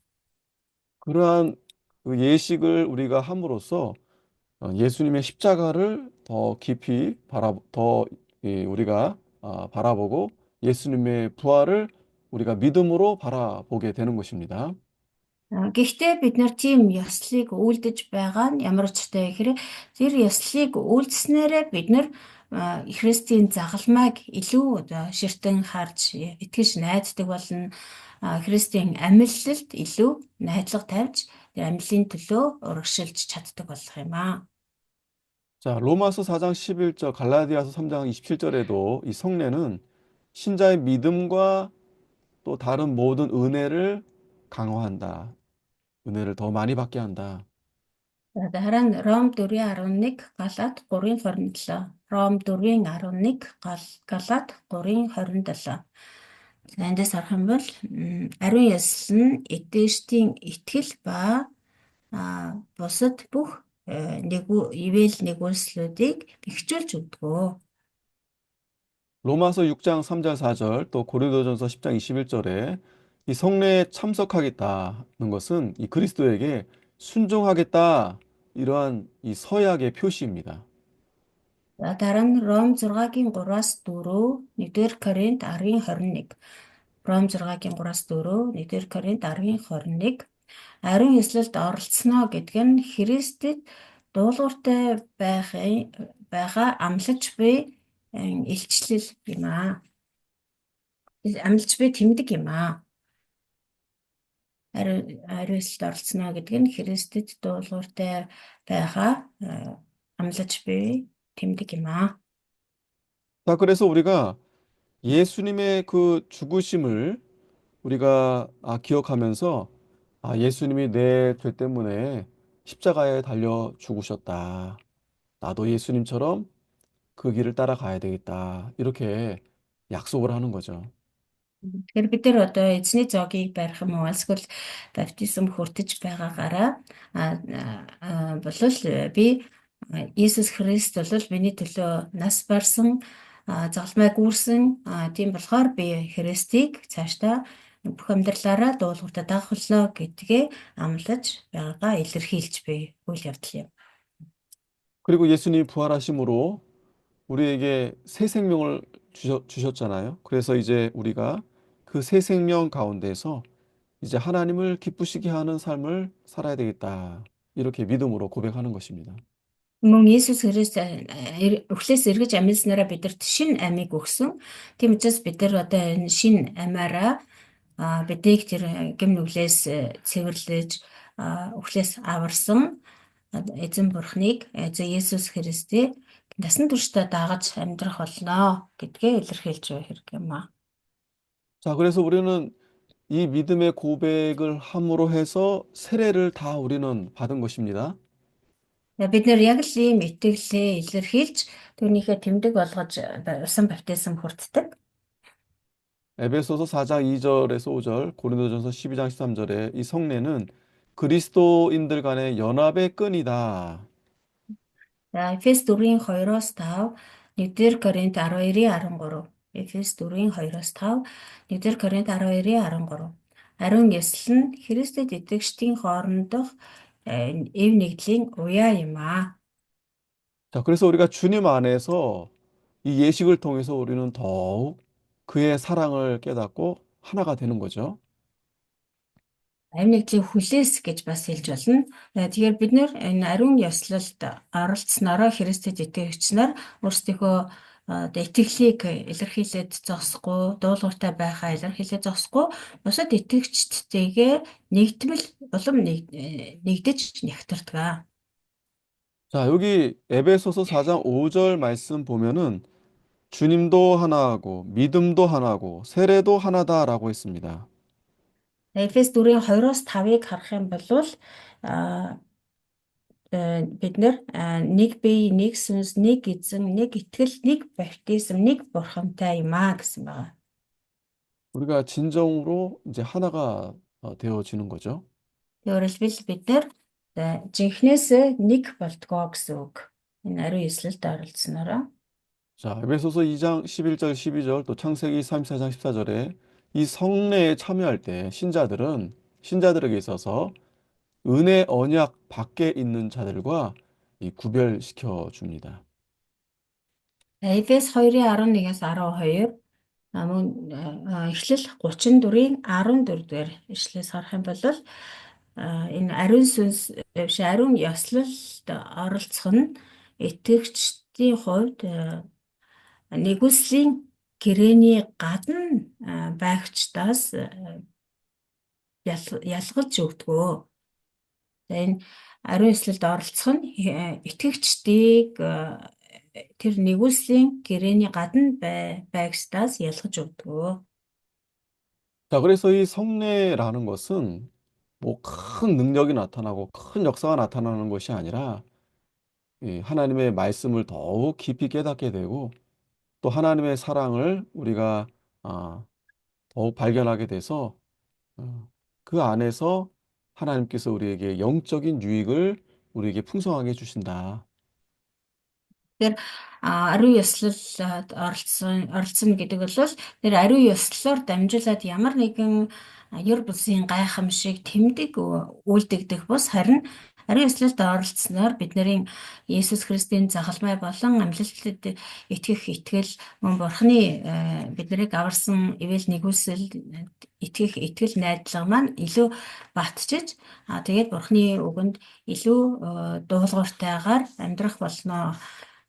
그러한 그 예식을 우리가 함으로써 예수님의 십자가를 더 깊이 우리가 바라보고 예수님의 부활을 우리가 믿음으로 바라보게 되는 것입니다. Гэхдээ бид нар тийм ёслыг үйлдэж байгаа нь ямар учиртай гэхээр тэр ёслыг үйлдэснээрээ бид нар Христийн загалмайг илүү одоо ширтэн харж итгэж найддаг болно. Христийн амьлалд илүү найдлага тавьж тэр амьлын төлөө урагшилж чаддаг болох юм аа. 자, 로마서 4장 11절, 갈라디아서 3장 27절에도 이 성례는 신자의 믿음과 또 다른 모든 은혜를 강화한다. 은혜를 더 많이 받게 한다. За дараа нь Ром 4:11 Галаат 3:27 Ром 4:11 Галаат 3:27 За эндээс харах юм бол ариун ясал нь эдээштийн итгэл ба бусад бүх ивэл нэгүүлслүүдийг бэхжүүлж өгдөг. 로마서 6장 3절 4절 또 고린도전서 10장 21절에 이 성례에 참석하겠다는 것은 이 그리스도에게 순종하겠다 이러한 이 서약의 표시입니다. За дараа нь Ром 6-гийн 3-аас 4, 1-р Коринт 10-ийн 21. Ром 6-гийн 3-аас 4, 1-р Коринт 10-ийн 21. Ариун эслэлд оролцсноо гэдэг нь Христэд дуулууртай байгаа амлаж буй илчлэл юм аа. Амлаж буй тэмдэг юм аа. Ариун эслэлд оролцсноо гэдэг нь Христэд дуулууртай байгаа амлаж буй тэмдэг юм аа. 자, 그래서 우리가 예수님의 그 죽으심을 우리가 기억하면서 예수님이 내 죄 때문에 십자가에 달려 죽으셨다. 나도 예수님처럼 그 길을 따라가야 되겠다. 이렇게 약속을 하는 거죠. Тэгэхээр бид нар одоо эзний зоогийг барих юм уу эсвэл баптизм хүртэж байгаагаараа болвол би Иесус Христ бол миний төлөө нас барсан загалмай гүйрсэн тийм болохоор би Христийг цаашдаа бүх амьдралаараа дуулууртаа дагахлаа гэдгээ амлаж байгаагаа илэрхийлж буй үйл явдал юм. 그리고 예수님이 부활하심으로 우리에게 새 생명을 주셨잖아요. 그래서 이제 우리가 그 새 생명 가운데서 이제 하나님을 기쁘시게 하는 삶을 살아야 되겠다. 이렇게 믿음으로 고백하는 것입니다. Мөн Иесус Христ өвчлөөс эргэж амьдснараа бидэрт шинэ амийг өгсөн. Тийм учраас бид нар одоо энэ шинэ амаараа бидийг тэр гэм нүглээс цэвэрлэж өвчлөөс аварсан эзэн бурхныг Иесус Христийг насан туршдаа дагаж амьдрах болно гэдгээ илэрхийлж байгаа хэрэг юм аа. 자, 그래서 우리는 이 믿음의 고백을 함으로 해서 세례를 다 우리는 받은 것입니다. Бид нэр яг л ийм итгэлээ илэрхийлж түүнийхээ тэмдэг болгож усан баптизм хүртдэг. 에베소서 4장 2절에서 5절, 고린도전서 12장 13절에 이 성례는 그리스도인들 간의 연합의 끈이다. За Эфес 4-ийн 2-оос 5, 1-р Коринт 12-ийн 13. Эфес 4-ийн 2-оос 5, 1-р Коринт 12-ийн 13. Ариун ёслол нь Христэд итгэгчдийн хоорондох эв нэгдлийн уяа юм аа. 자, 그래서 우리가 주님 안에서 이 예식을 통해서 우리는 더욱 그의 사랑을 깨닫고 하나가 되는 거죠. Эв нэгдлийн хүлээс гэж бас хэлж болно. Тэгэхээр бид нэр энэ ариун ёслолд оролцсноороо Христэд итгэгч нар өөрсдийнхөө итгэлийг илэрхийлээд зогсохгүй, дуулууртай байхаа илэрхийлээд зогсохгүй, бусад итгэгчдтэйгээ нэгдмэл улам нэгдэж нэгтэрдэг. 자, 여기 에베소서 4장 5절 말씀 보면은 주님도 하나하고 믿음도 하나고 세례도 하나다라고 했습니다. Эфес 4-ийн 2-оос 5-ыг харах юм бол бид нэр нэг бие, нэг сүнс, нэг эзэн, нэг итгэл, нэг баптизм, нэг бурхантай юм аа гэсэн байна. 우리가 진정으로 이제 하나가 되어지는 거죠. Өөрөлдвөл бид нэр жинхнээсээ нэг болтгоо гэсэн үг. Энэ ариун ёслолд оролцсноороо. 자, 에베소서 2장 11절 12절 또 창세기 34장 14절에 이 성례에 참여할 때 신자들에게 있어서 은혜 언약 밖에 있는 자들과 이 구별시켜 줍니다. Эфес 2-ийн 11-аас 12 мөн эхлэл 34-ийн 14 дээр ишлээс харах юм бол энэ ариун сүнс биш ариун ёслолд оролцох нь итгэгчдийн хувьд нэгүслийн гэрээний гадна байгчдаас ялгаж өгдөгөө. За энэ ариун ёслолд оролцох нь итгэгчдийг тэр нэгүслийн гэрээний гадна байгчдаас ялгаж өгдөгөө. 자, 그래서 이 성례라는 것은 뭐 큰 능력이 나타나고 큰 역사가 나타나는 것이 아니라 이 하나님의 말씀을 더욱 깊이 깨닫게 되고 또 하나님의 사랑을 우리가 더욱 발견하게 돼서 그 안에서 하나님께서 우리에게 영적인 유익을 우리에게 풍성하게 주신다. Тэгэхээр ариун ёслолд оролцсон гэдэг бол тэр ариун ёслолоор дамжуулаад ямар нэгэн ёр бусын гайхамшиг тэмдэг үйлдэгдэх бус харин Ариун ёслолд оролцсноор бидний Иесус Христийн загалмай болон амьлалтад итгэх итгэл мөн Бурхны биднийг аварсан ивэл нэгүсэл итгэх итгэл найдлага маань илүү батчиж тэгээд Бурхны үгэнд илүү дуулууртайгаар амьдрах болно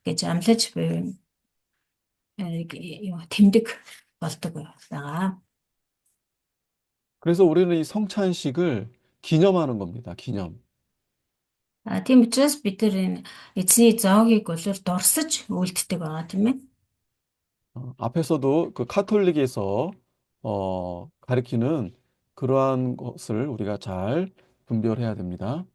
гэж амлаж тэмдэг болдог байгаа. 그래서 우리는 이 성찬식을 기념하는 겁니다. 기념. Тийм учраас бид нар энэ эзний зоогийг бол дурсаж үлддэг байгаа тийм ээ. 앞에서도 그 카톨릭에서 가리키는 그러한 것을 우리가 잘 분별해야 됩니다.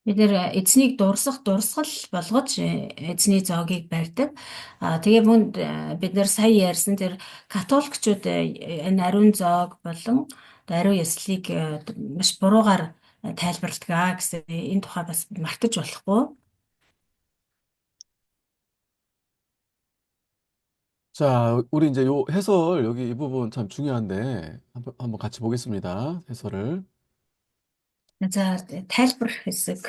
Бид нэр эзнийг дурсгал болгож эзний зоогийг барьдаг. Тэгээ мөн бид нэр сая ярьсан тэр католикчууд энэ ариун зоог болон ариун ёслолыг маш буруугаар тайлбарладаг гэсэн энэ тухай бас мартаж болохгүй. 자, 우리 이제 요 해설 여기 이 부분 참 중요한데 한번 같이 보겠습니다. 해설을. За тайлбар хэсэг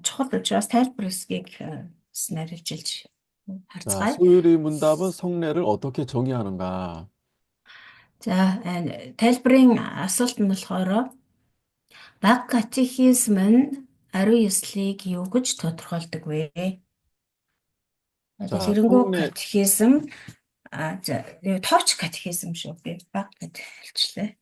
чухал учраас тайлбар хэсгийг нэрлжилж 자, харцгаая. 소율이 문답은 성례를 어떻게 정의하는가? За тайлбарын асуулт нь болохоор бага катехизм нь ариун ёслолыг юу гэж тодорхойлдог вэ? 자, Дэлгэрэнгүй 성례, катехизм за товч катехизм шүү. Би бага гэж хэлчихлээ.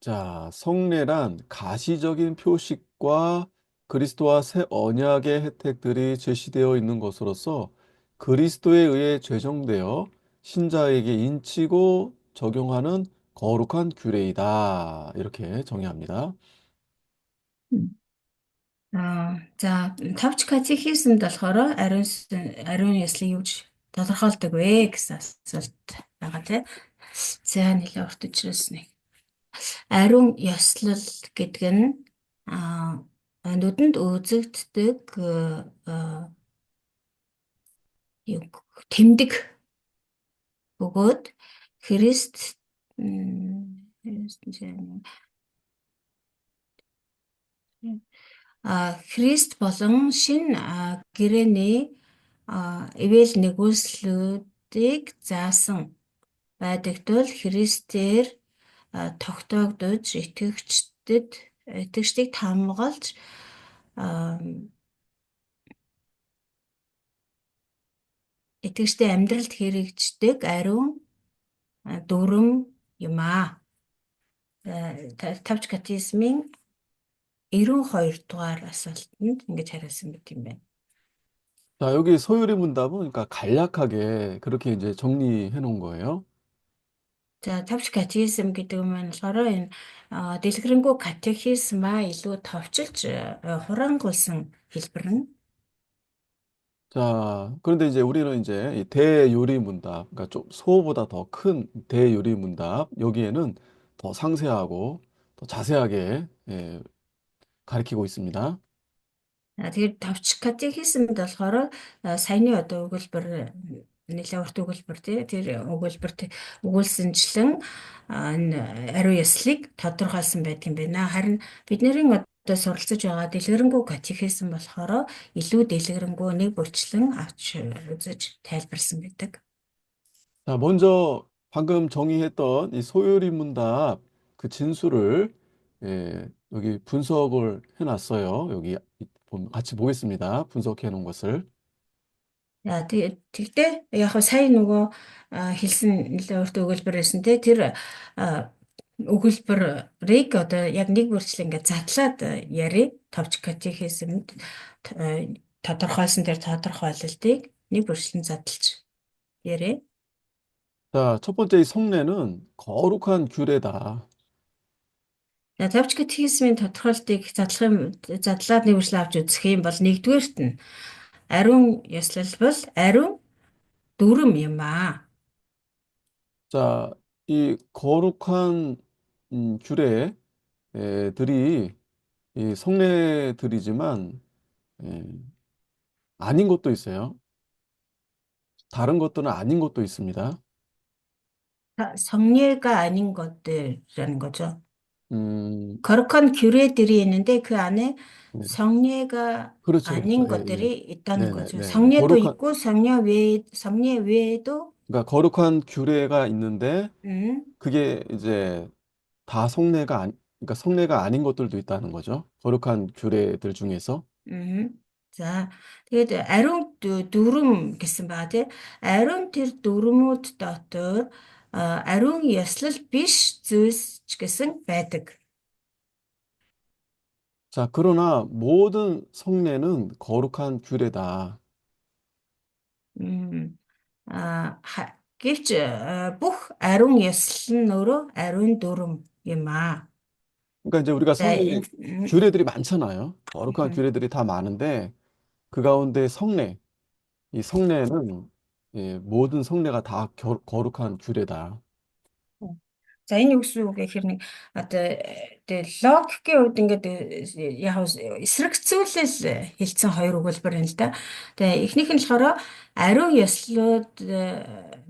자, 성례란 가시적인 표식과 그리스도와 새 언약의 혜택들이 제시되어 있는 것으로서 그리스도에 의해 제정되어 신자에게 인치고 적용하는 거룩한 규례이다. 이렇게 정의합니다. За товч катехизмд болохоор ариун ёслыг юу гэж тодорхойлдог вэ гэсэн асуулт байгаа тийм. За нэлээ урт учруулсныг. Ариун ёслол гэдэг нь нүдэнд үзэгддэг тэмдэг бөгөөд Христ Христ болон шин гэрээний ивэл нэгүслүүдийг заасан байдаг тул Христээр тогтоогдож итгэгчдийг тамгалж итгэгчдийн амьдралд хэрэгждэг ариун дүрм юм аа. Тавч катехизмын 92 дугаар асуултанд ингэж хариулсан мэт юм байна. 자, 여기 소율의 문답은 그러니까 간략하게 그렇게 이제 정리해 놓은 거예요. За тавч катехизм гэдэг нь болохоор энэ дэлгэрэнгүй катехизмаа илүү товчилж хураангуулсан хэлбэр нь. 자, 그런데 이제 우리는 이제 이 대요리 문답, 그러니까 좀 소보다 더 큰 대요리 문답, 여기에는 더 상세하고 더 자세하게 가리키고 있습니다. Тэгэхээр тавч катехизмд болохоор саяны одоо өгүүлбэр нэлээд урт өгүүлбэр тэр өгүүлбэрт өгүүлсэнчлэн энэ ариун ёслыг тодорхойлсон байдаг юм байна. Харин бидний одоо суралцж байгаа дэлгэрэнгүй катехизм болохоор илүү дэлгэрэнгүй нэг бүрчлэн авч үзэж тайлбарсан байдаг. 자, 먼저 방금 정의했던 이 소요리 문답 그 진수를 여기 분석을 해놨어요. 여기 같이 보겠습니다. 분석해 놓은 것을. Тэгтээ яг хөө сая нөгөө хэлсэн нэлээд урт өгүүлбэр байсан те тэр өгүүлбэрийг одоо яг нэг бүрчлэн ингээд задлаад ярив. Товч катехизмд тодорхойлсон тэр тодорхойлолтыг нэг бүрчлэн задлж ярив. 자, 첫 번째 이 성례는 거룩한 규례다. Товч катехизмын тодорхойлолтыг задлаад нэг бүрчлэн авч үзэх юм бол нэгдүгээрт нь ариун ёслол бол ариун дүрм юм аа. 자, 이 거룩한 규례들이 이 성례들이지만 아닌 것도 있어요. 다른 것들은 아닌 것도 있습니다. 성례가 아닌 것들이라는 거죠. 음, 거룩한 규례들이 있는데 그 안에 네. 성례가 그렇죠, 그렇죠. 아닌 예, 예. 것들이 있다는 네네, 거죠. 네, 네. 성례도 있고 성례 외에도 그러니까 거룩한 규례가 있는데, 음, 그게 이제 다 그러니까 성례가 아닌 것들도 있다는 거죠. 거룩한 규례들 중에서. 음. За тэгээд ариун дүрм гэсэн байгаа тийм. Ариун тэр дүрмүүд дотор ариун ёслол биш зүйлс ч гэсэн байдаг. 자, 그러나 모든 성례는 거룩한 규례다. М. Гэвч бүх ариун ёслол нь өөрөө ариун дүрм юм аа. 그러니까 이제 우리가 За 성경에 규례들이 많잖아요. 거룩한 규례들이 다 많은데, 그 가운데 이 성례는 예, 모든 성례가 다 거룩한 규례다. За энэ юу гэсэн үг гэхээр нэг одоо тэгээ логикийн хувьд ингээд яг эсрэгцүүлэл хэлсэн хоёр өгүүлбэр юм л да. Тэгээ эхнийх нь болохоор ариун ёслууд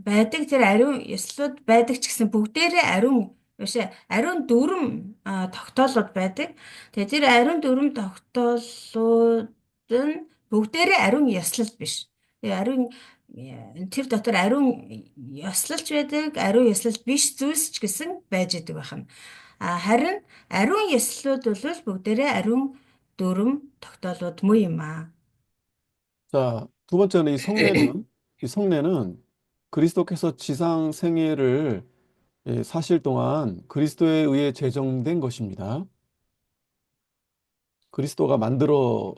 байдаг. Тэр ариун ёслууд байдаг ч гэсэн бүгдээрээ ариун биш ариун дүрм тогтоолууд байдаг. Тэгээ тэр ариун дүрм тогтоолууд нь бүгдээрээ ариун ёслол биш. Тэгээ ариун тэр дотор ариун ёслолч байдаг, ариун ёслол биш зүйлс ч гэсэн байж идэг байна. Харин ариун ёслолууд бол бүгдээрээ ариун дүрм тогтоолууд муу юм аа. 자, 두 번째는 이 성례는 그리스도께서 지상 생애를 예, 사실 동안 그리스도에 의해 제정된 것입니다. 그리스도가 Аа.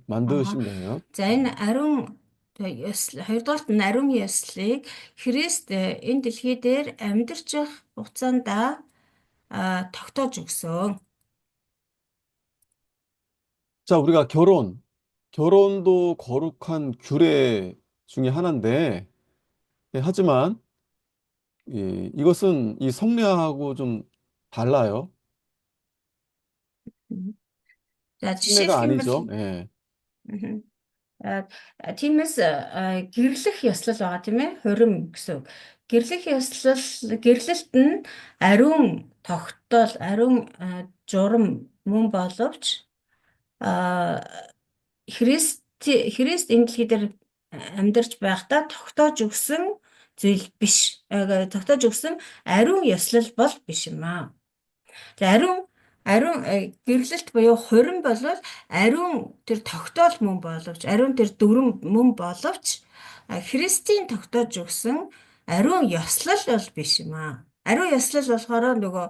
만드신 거예요. За энэ ариун ёслол хоёрдугаарт нь ариун ёслолыг Христ энэ дэлхий дээр амьдарч байх хугацаанд тогтоож өгсөн. 자, 우리가 결혼도 거룩한 규례 중에 하나인데, 예, 하지만 이것은 이 성례하고 좀 달라요. За 성례가 жишээлх юм бол 아니죠. 예. А, тиймээс гэрлэх ёслол байгаа тийм ээ хурим гэсэн үг. Гэрлэлт нь ариун тогтоол, ариун журам мөн боловч а Христ энэ дэлхий дээр амьдарч байхдаа тогтоож өгсөн зүйл биш. Тогтоож өгсөн ариун ёслол бол биш юм аа. Тэгээ ариун гэрлэлт буюу хурим болвол ариун тэр тогтоол мөн боловч ариун тэр дүрм мөн боловч Христийн тогтоож өгсөн ариун ёслол бол биш юм аа. Ариун ёслол болохоор нөгөө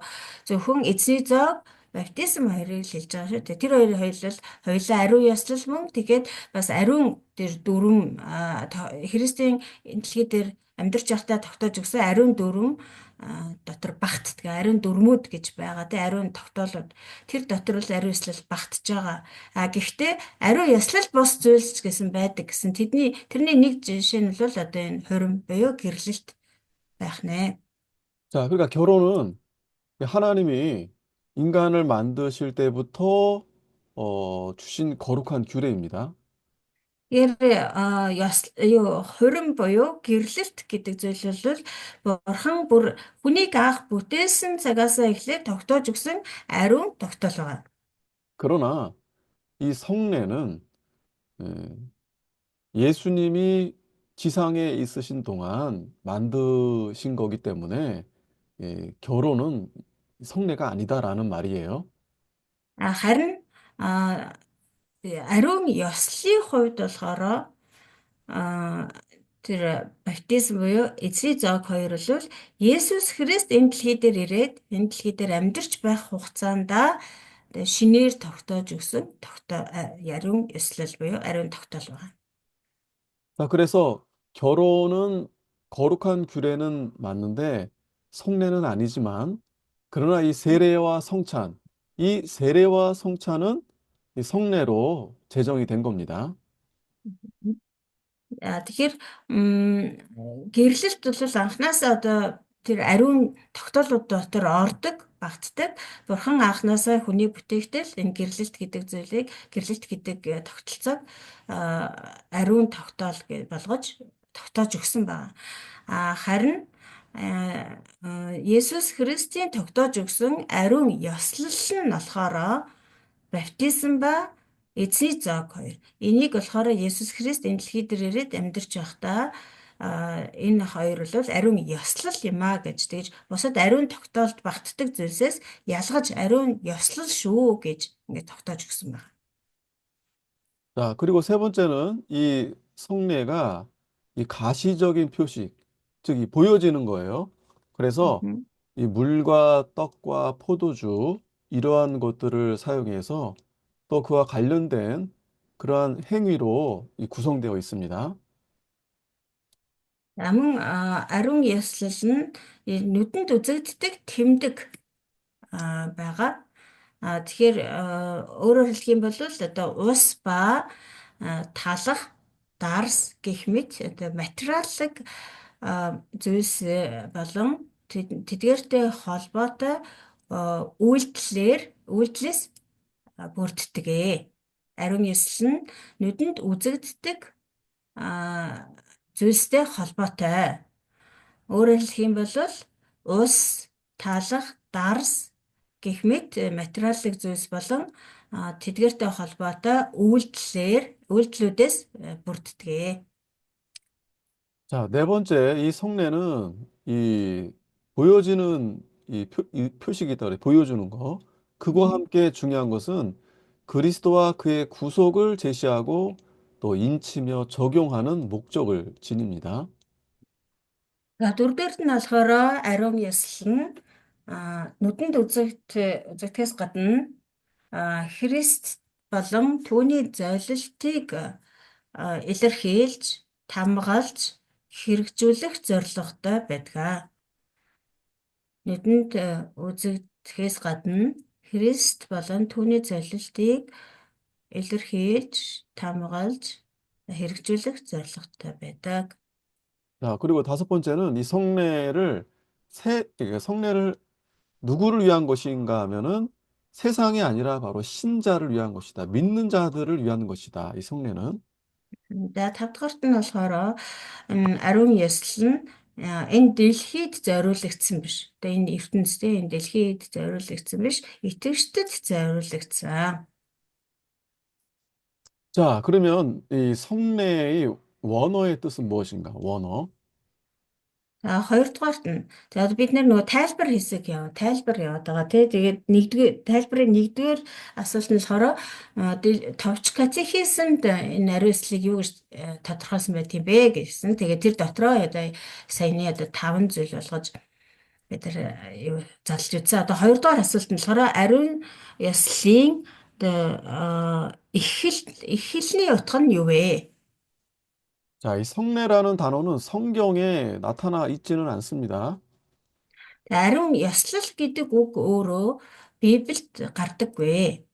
зөвхөн эзний зоог баптизм хоёрыг л хэлж байгаа шүү дээ. Тэр хоёрын хоёулаа ариун ёслол мөн тэгээд бас ариун тэр дүрм Христийн энэ дэлхий дээр амьдарч байхдаа тогтоож өгсөн ариун дүрм дотор багтдаг ариун дүрмүүд гэж байгаа тий ариун тогтоолууд тэр дотор л ариун ёслол багтж байгаа. Гэхдээ ариун ёслол бос зүйлс гэсэн байдаг гэсэн тэрний нэг жишээ нь бол одоо энэ хурим буюу гэрлэлт байх нэ. 자, 그러니까 결혼은 하나님이 인간을 만드실 때부터 주신 거룩한 규례입니다. Тэгэхээр юу хурим буюу гэрлэлт гэдэг зүйл бол бурхан бүр хүнийг анх бүтээсэн цагаас эхлээд тогтоож өгсөн ариун тогтоол байгаа. 그러나 이 성례는 예, 예수님이 지상에 있으신 동안 만드신 거기 때문에 예, 결혼은 성례가 아니다라는 말이에요. Харин а, ариун ёслолын хувьд болохоор а, тэр баптизм буюу эцсийн зоог хоёр бол Есүс Христ энэ дэлхий дээр ирээд энэ дэлхий дээр амьдарч байх хугацаанд шинээр тогтоож өгсөн ариун ёслол буюу ариун тогтоол байна. 자, 그래서 결혼은 거룩한 규례는 맞는데 성례는 아니지만 그러나 이 세례와 성찬은 이 성례로 제정이 된 겁니다. Тэгэхээр гэрлэлт бол анханасаа одоо тэр ариун тогтоолууд дотор ордог, багтдаг. Бурхан анханасаа хүнийг бүтээхдээ л энэ гэрлэлт гэдэг тогтолцоог ариун тогтоол гэж болгож тогтоож өгсөн байна. Харин Есүс Христийн тогтоож өгсөн ариун ёслол нь болохоор баптизм ба эзний зоог хоёр. Энийг болохоор Есүс Христ энэ дэлхий дээр ирээд амьдарч байхдаа энэ хоёр бол ариун ёслол юм а гэж тэгж бусад ариун тогтоолд багтдаг зүйлсээс ялгаж ариун ёслол шүү гэж ингээд тогтоож өгсөн байна. 자, 그리고 세 번째는 이 성례가 이 가시적인 표식, 즉, 이 보여지는 거예요. 그래서 이 물과 떡과 포도주, 이러한 것들을 사용해서 또 그와 관련된 그러한 행위로 이 구성되어 있습니다. Аман ариун ёслол нь нүдэнд үзэгддэг тэмдэг байгаа. Тэгэхээр өөрөөр хэлэх юм бол одоо ус ба талах, дарс гэх мэт одоо материаллык зүйлс болон тэдгээртэй холбоотой үйлдэлээс бүрддэг. Ариун ёслол нь нүдэнд үзэгддэг зүйлстэй холбоотой. Өөрөөр хэлэх юм бол ус, талах, дарс гэх мэт материалын зүйлс болон тэдгээртэй холбоотой үйлдэлүүдээс бүрддэг. 자, 네 번째, 이 성례는 이 보여지는 이 표식이 있다 그래. 보여주는 거. 그와 함께 중요한 것은 그리스도와 그의 구속을 제시하고 또 인치며 적용하는 목적을 지닙니다. За дөрөвдүгээрт нь болохоор ариун ёслол нь нүдэнд үзэгдэхээс гадна Христ болон түүний золилтыг илэрхийлж, тамгалж, хэрэгжүүлэх зорилготой байдаг. Нүдэнд үзэгдэхээс гадна Христ болон түүний золилтыг илэрхийлж, тамгалж, хэрэгжүүлэх зорилготой байдаг. 자, 그리고 다섯 번째는 이 그러니까 성례를 누구를 위한 것인가 하면은 세상이 아니라 바로 신자를 위한 것이다. 믿는 자들을 위한 것이다. 이 성례는. За тавдугаарт нь болохоор ариун ёслол нь энэ дэлхийд зориулагдсан биш. Одоо энэ ертөнцийн энэ дэлхийд зориулагдсан биш, итгэгчдэд зориулагдсан. 자, 그러면 이 성례의 원어의 뜻은 무엇인가? 원어. Хоёрдугаарт нь тэгээд бид нөгөө тайлбар хийсэг тайлбар яваад байгаа тий. Тэгээд тайлбарын нэгдүгээр асуулт нь болохоор товч катехизмд энэ ариуслыг юу гэж тодорхойлсон байт юм бэ гэсэн. Тэгээд тэр дотроо одоо саяны одоо 5 зүйл болгож бид нар юу зарлж үзсэн. Одоо хоёрдугаар асуулт нь болохоор ариун ёслолын одоо эхлэлний утга нь юу вэ? 자, 이 성례라는 단어는 성경에 나타나 있지는 않습니다. Ариун ёслол гэдэг үг өөрөө Библиэд гардаггүй.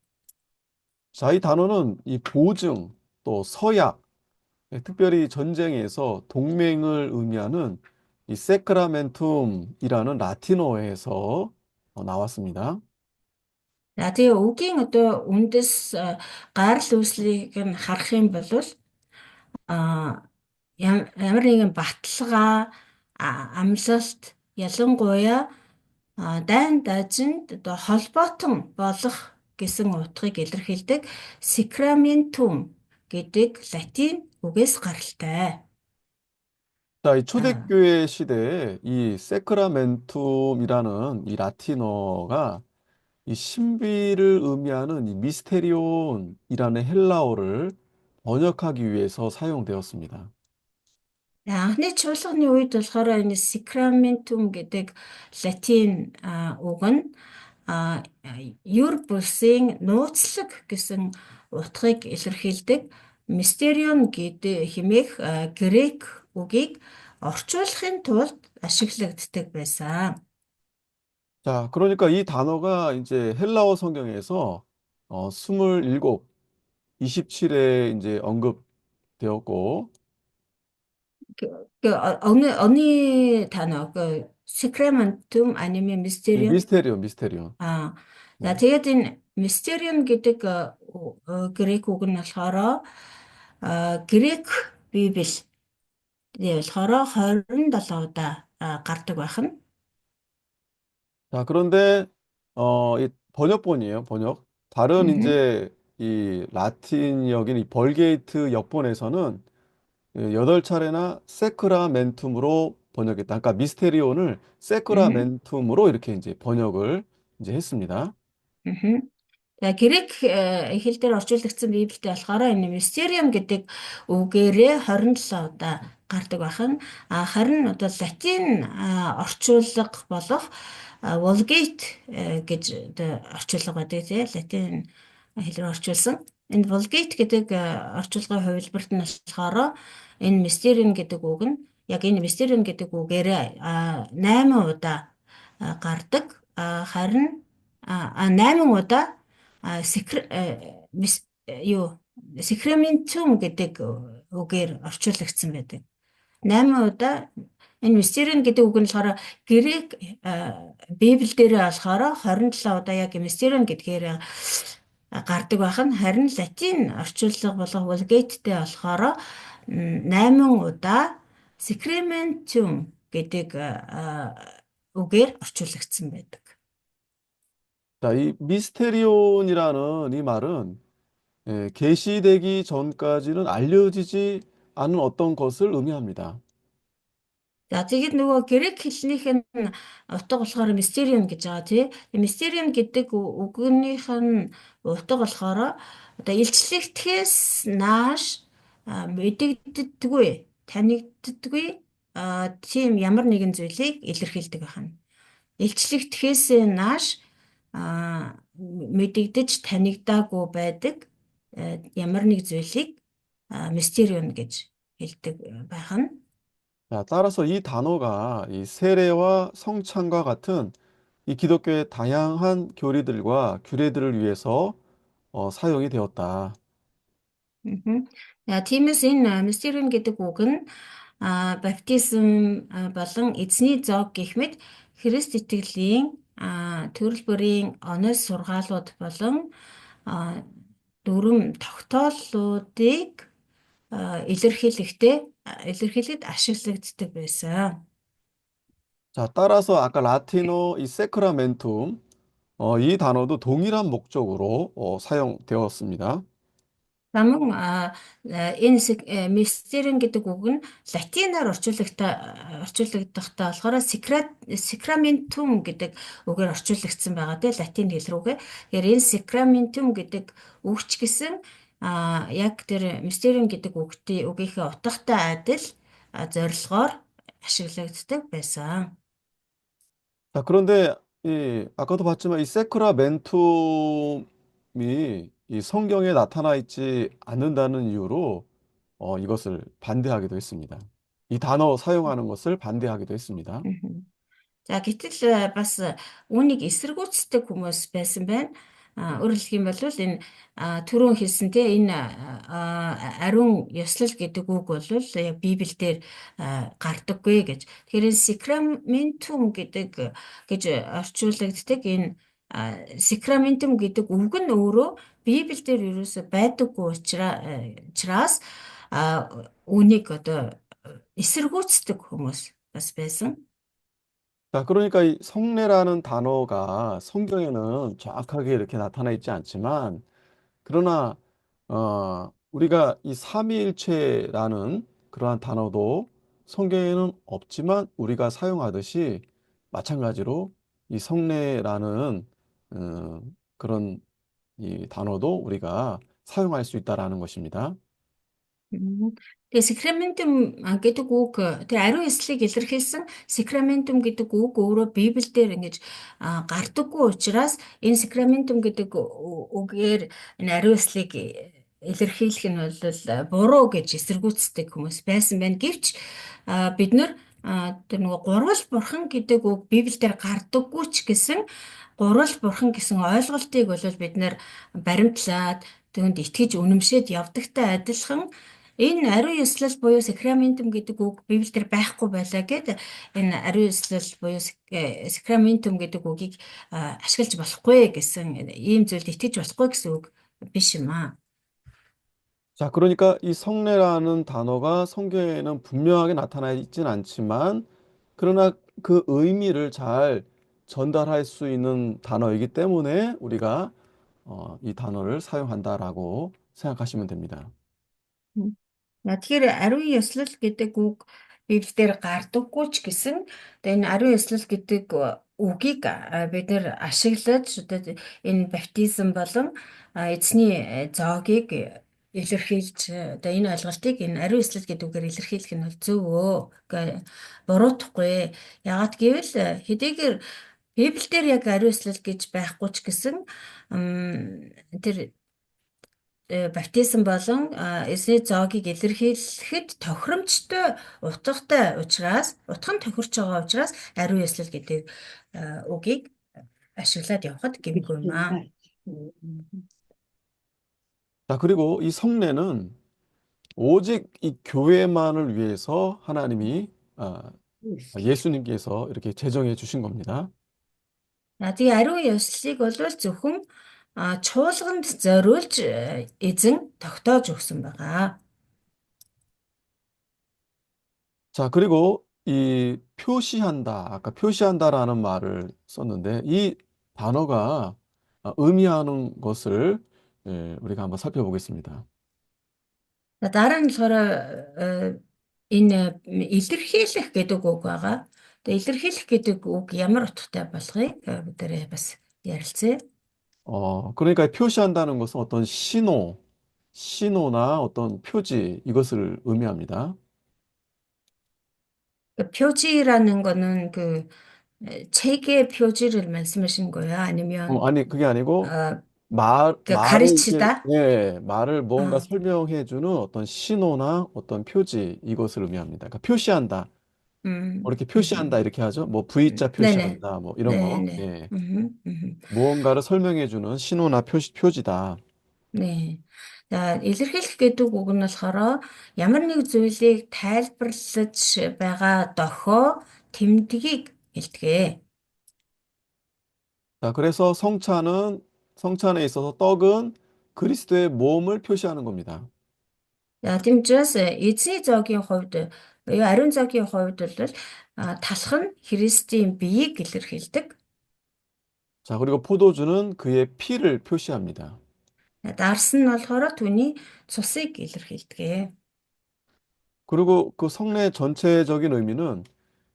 자, 이 단어는 이 보증, 또 서약, 특별히 전쟁에서 동맹을 의미하는 이 세크라멘툼이라는 라틴어에서 나왔습니다. За тэгээ үгийн одоо үндэс гарал үүслийг нь харах юм бол ямар нэгэн баталгаа, амлалт, ялангуяа дайн дажинд одоо холбоотон болох гэсэн утгыг илэрхийлдэг sacramentum гэдэг латин үгээс гаралтай. 자, 이 초대교회 시대에 이 세크라멘툼이라는 이 라틴어가 이 신비를 의미하는 이 미스테리온이라는 헬라어를 번역하기 위해서 사용되었습니다. Анхны чуулганы үед болохоор энэ sacramentum гэдэг латин үг нь юр булсын нууцлаг гэсэн утгыг илэрхийлдэг mysterion гэдэг хэмээх грек үгийг орчуулахын тулд ашиглагддаг байсан. 자, 그러니까 이 단어가 이제 헬라어 성경에서 27, 27에 이제 언급되었고, 어느 단어, sacramentum 아니면 이 mysterion? 미스테리온. За 네. тэгээд энэ mysterion гэдэг грек үг нь болохоор грек библи Тэгээ болохоор 27 удаа гардаг байх нь. 자, 그런데 이 번역본이에요, 번역. 다른 음흠. 이제 이 라틴역인 이 벌게이트 역본에서는 8차례나 세크라멘툼으로 번역했다. 그러니까 미스테리온을 음흠. 세크라멘툼으로 이렇게 이제 번역을 이제 했습니다. 음흠. За грек хэл дээр орчуулагдсан Библиэд болохоор энэ mysterium гэдэг үгээрээ 27 удаа гардаг бахан. Харин одоо латин орчуулга болох Vulgate гэж одоо орчуулга байдаг тийм латин хэлээр орчуулсан. Энэ Vulgate гэдэг орчуулгын хувилбарт нь болохоор энэ mysterium гэдэг үг нь яг энэ mysterium гэдэг үгээрээ 8 удаа гардаг. Харин 8 удаа юу Sacramentum гэдэг үгээр орчуулагдсан байдаг. 8 удаа энэ Mysterion гэдэг үг нь болохоор грек Библиэл дээр болохоор 27 удаа яг Mysterion гэдгээр гардаг байх нь харин латин орчуулга болох Vulgate-тэй болохоор 8 удаа Sacramentum гэдэг үгээр орчуулагдсан байдаг. 자, 이 미스테리온이라는 이 말은 계시되기 전까지는 알려지지 않은 어떤 것을 의미합니다. За тэгээд нөгөө грек хэлнийх нь утга болохоор mysterium гэж байгаа тий. Mysterium гэдэг үгнийх нь утга болохоор одоо илчлэгдэхээс нааш мэдэгддэггүй, танигддаггүй тийм ямар нэгэн зүйлийг илэрхийлдэг байна. Илчлэгдэхээс нааш мэдэгдэж танигдаагүй байдаг ямар нэг зүйлийг mysterium гэж хэлдэг байх нь. 자, 따라서 이 단어가 이 세례와 성찬과 같은 이 기독교의 다양한 교리들과 규례들을 위해서 사용이 되었다. Мгм. Тиймээс энэ mysterium гэдэг үг нь баптизм болон эзний зоог гэх мэт Христ итгэлийн төрөл бүрийн онос сургаалууд болон дүрм тогтооллуудыг илэрхийлэхэд ашиглагддаг байсан. 자, 따라서 아까 라틴어 이 세크라멘툼 이 단어도 동일한 목적으로 사용되었습니다. Намун энэ mysterium гэдэг үг нь латинаар орчууллагдахдаа болохоор sacramentum гэдэг үгээр орчуулагдсан байгаа тийм латин хэл рүүгээ. Тэгэхээр энэ sacramentum гэдэг үг ч гэсэн яг тэр mysterium гэдэг үгийнхээ утгатай адил зорилгоор ашиглагддаг байсан. 자, 그런데 아까도 봤지만 이 세크라멘툼이 이 성경에 나타나 있지 않는다는 이유로 이것을 반대하기도 했습니다. 이 단어 사용하는 것을 반대하기도 했습니다. За гэтэл бас үүнийг эсэргүүцдэг хүмүүс байсан байна. Өөрөөр хэлэх юм бол энэ түрүүн хэлсэн те энэ ариун ёслол гэдэг үг бол яг Библиэлд гардаггүй гэж. Тэгэхээр энэ sacramentum гэж орчуулагддаг энэ sacramentum гэдэг үг нь өөрөө Библиэлд ерөөсөй байдаггүй учраас үүнийг одоо эсэргүүцдэг хүмүүс бас байсан. 자, 그러니까 이 성례라는 단어가 성경에는 정확하게 이렇게 나타나 있지 않지만, 그러나, 우리가 이 삼위일체라는 그러한 단어도 성경에는 없지만 우리가 사용하듯이 마찬가지로 이 성례라는, 그런 이 단어도 우리가 사용할 수 있다라는 것입니다. Тэгээ sacramentum гэдэг үг тэр ариун эслийг илэрхийлсэн sacramentum гэдэг үг өөрөө Библиэлд ингэж гардаггүй учраас энэ sacramentum гэдэг үгээр энэ ариун эслийг илэрхийлэх нь бол буруу гэж эсэргүүцдэг хүмүүс байсан байна. Гэвч бид нар тэр нөгөө гурвал бурхан гэдэг үг Библиэлд гардаггүй ч гэсэн гурвал бурхан гэсэн ойлголтыг бол бид нар баримтлаад түүнд итгэж үнэмшээд явдагтай адилхан энэ ариун ёслол буюу sacramentum гэдэг үг Библиэлд байхгүй байлаа гэд энэ ариун ёслол буюу sacramentum гэдэг үгийг ашиглаж болохгүй гэсэн ийм зүйлд итгэж болохгүй гэсэн үг биш юм аа. 자, 그러니까 이 성례라는 단어가 성경에는 분명하게 나타나 있진 않지만, 그러나 그 의미를 잘 전달할 수 있는 단어이기 때문에 우리가 이 단어를 사용한다라고 생각하시면 됩니다. Тэгэхээр ариун ёслол гэдэг үг Библиэлд гардаггүй ч гэсэн тэгээ энэ ариун ёслол гэдэг үгийг бид нэр ашиглаж одоо энэ баптизм болон эзний зоогийг илэрхийлж одоо энэ ойлголтыг энэ ариун ёслол гэдэг үгээр илэрхийлэх нь бол зөв өө. Буруутахгүй. Яагаад гэвэл хэдийгээр Библиэлд яг ариун ёслол гэж байхгүй ч гэсэн тэр баптизм болон эзний зоогийг илэрхийлэхэд тохиромжтой утгатай учраас утга нь тохирч байгаа учраас ариун ёслол гэдэг үгийг ашиглаад явахад гэмгүй юм аа. 자, 그리고 이 성례는 오직 이 교회만을 위해서 하나님이 예수님께서 이렇게 제정해 주신 겁니다. Тэгээ ариун ёслолыг бол зөвхөн чуулганд зориулж эзэн тогтоож өгсөн байгаа. 자, 그리고 이 표시한다, 아까 표시한다라는 말을 썼는데 이 단어가 의미하는 것을 우리가 한번 살펴보겠습니다. Дараа нь болохоор энэ илэрхийлэх гэдэг үг байгаа. Тэгээ илэрхийлэх гэдэг үг ямар утгатай болохыг бид нэр бас ярилцъя. 그러니까 표시한다는 것은 어떤 신호나 어떤 표지 이것을 의미합니다. 표지라는 거는 그 책의 표지를 말씀하신 거예요? 아니면 아니, 그게 아니고 어, 그 말을 이렇게, 가르치다? 예, 말을 무언가 어, 설명해 주는 어떤 신호나 어떤 표지 이것을 의미합니다. 그러니까 표시한다. 이렇게 표시한다 음. 이렇게 하죠. 뭐 V자 네네. 표시한다 뭐 이런 거. 네네. 예. 무언가를 설명해 주는 신호나 표지다. 네. За илэрхийлэх гэдэг үг нь болохоор ямар нэг зүйлийг тайлбарлаж байгаа дохио тэмдгийг хэлдэг. 자, 그래서 성찬에 있어서 떡은 그리스도의 몸을 표시하는 겁니다. За тийм учраас эзний зоогийн хувьд буюу ариун зоогийн хувьд бол талх нь Христийн биеийг илэрхийлдэг. 자, 그리고 포도주는 그의 피를 표시합니다. Дарс нь болохоор түүний цусыг илэрхийлдэг. 그리고 그 성례 전체적인 의미는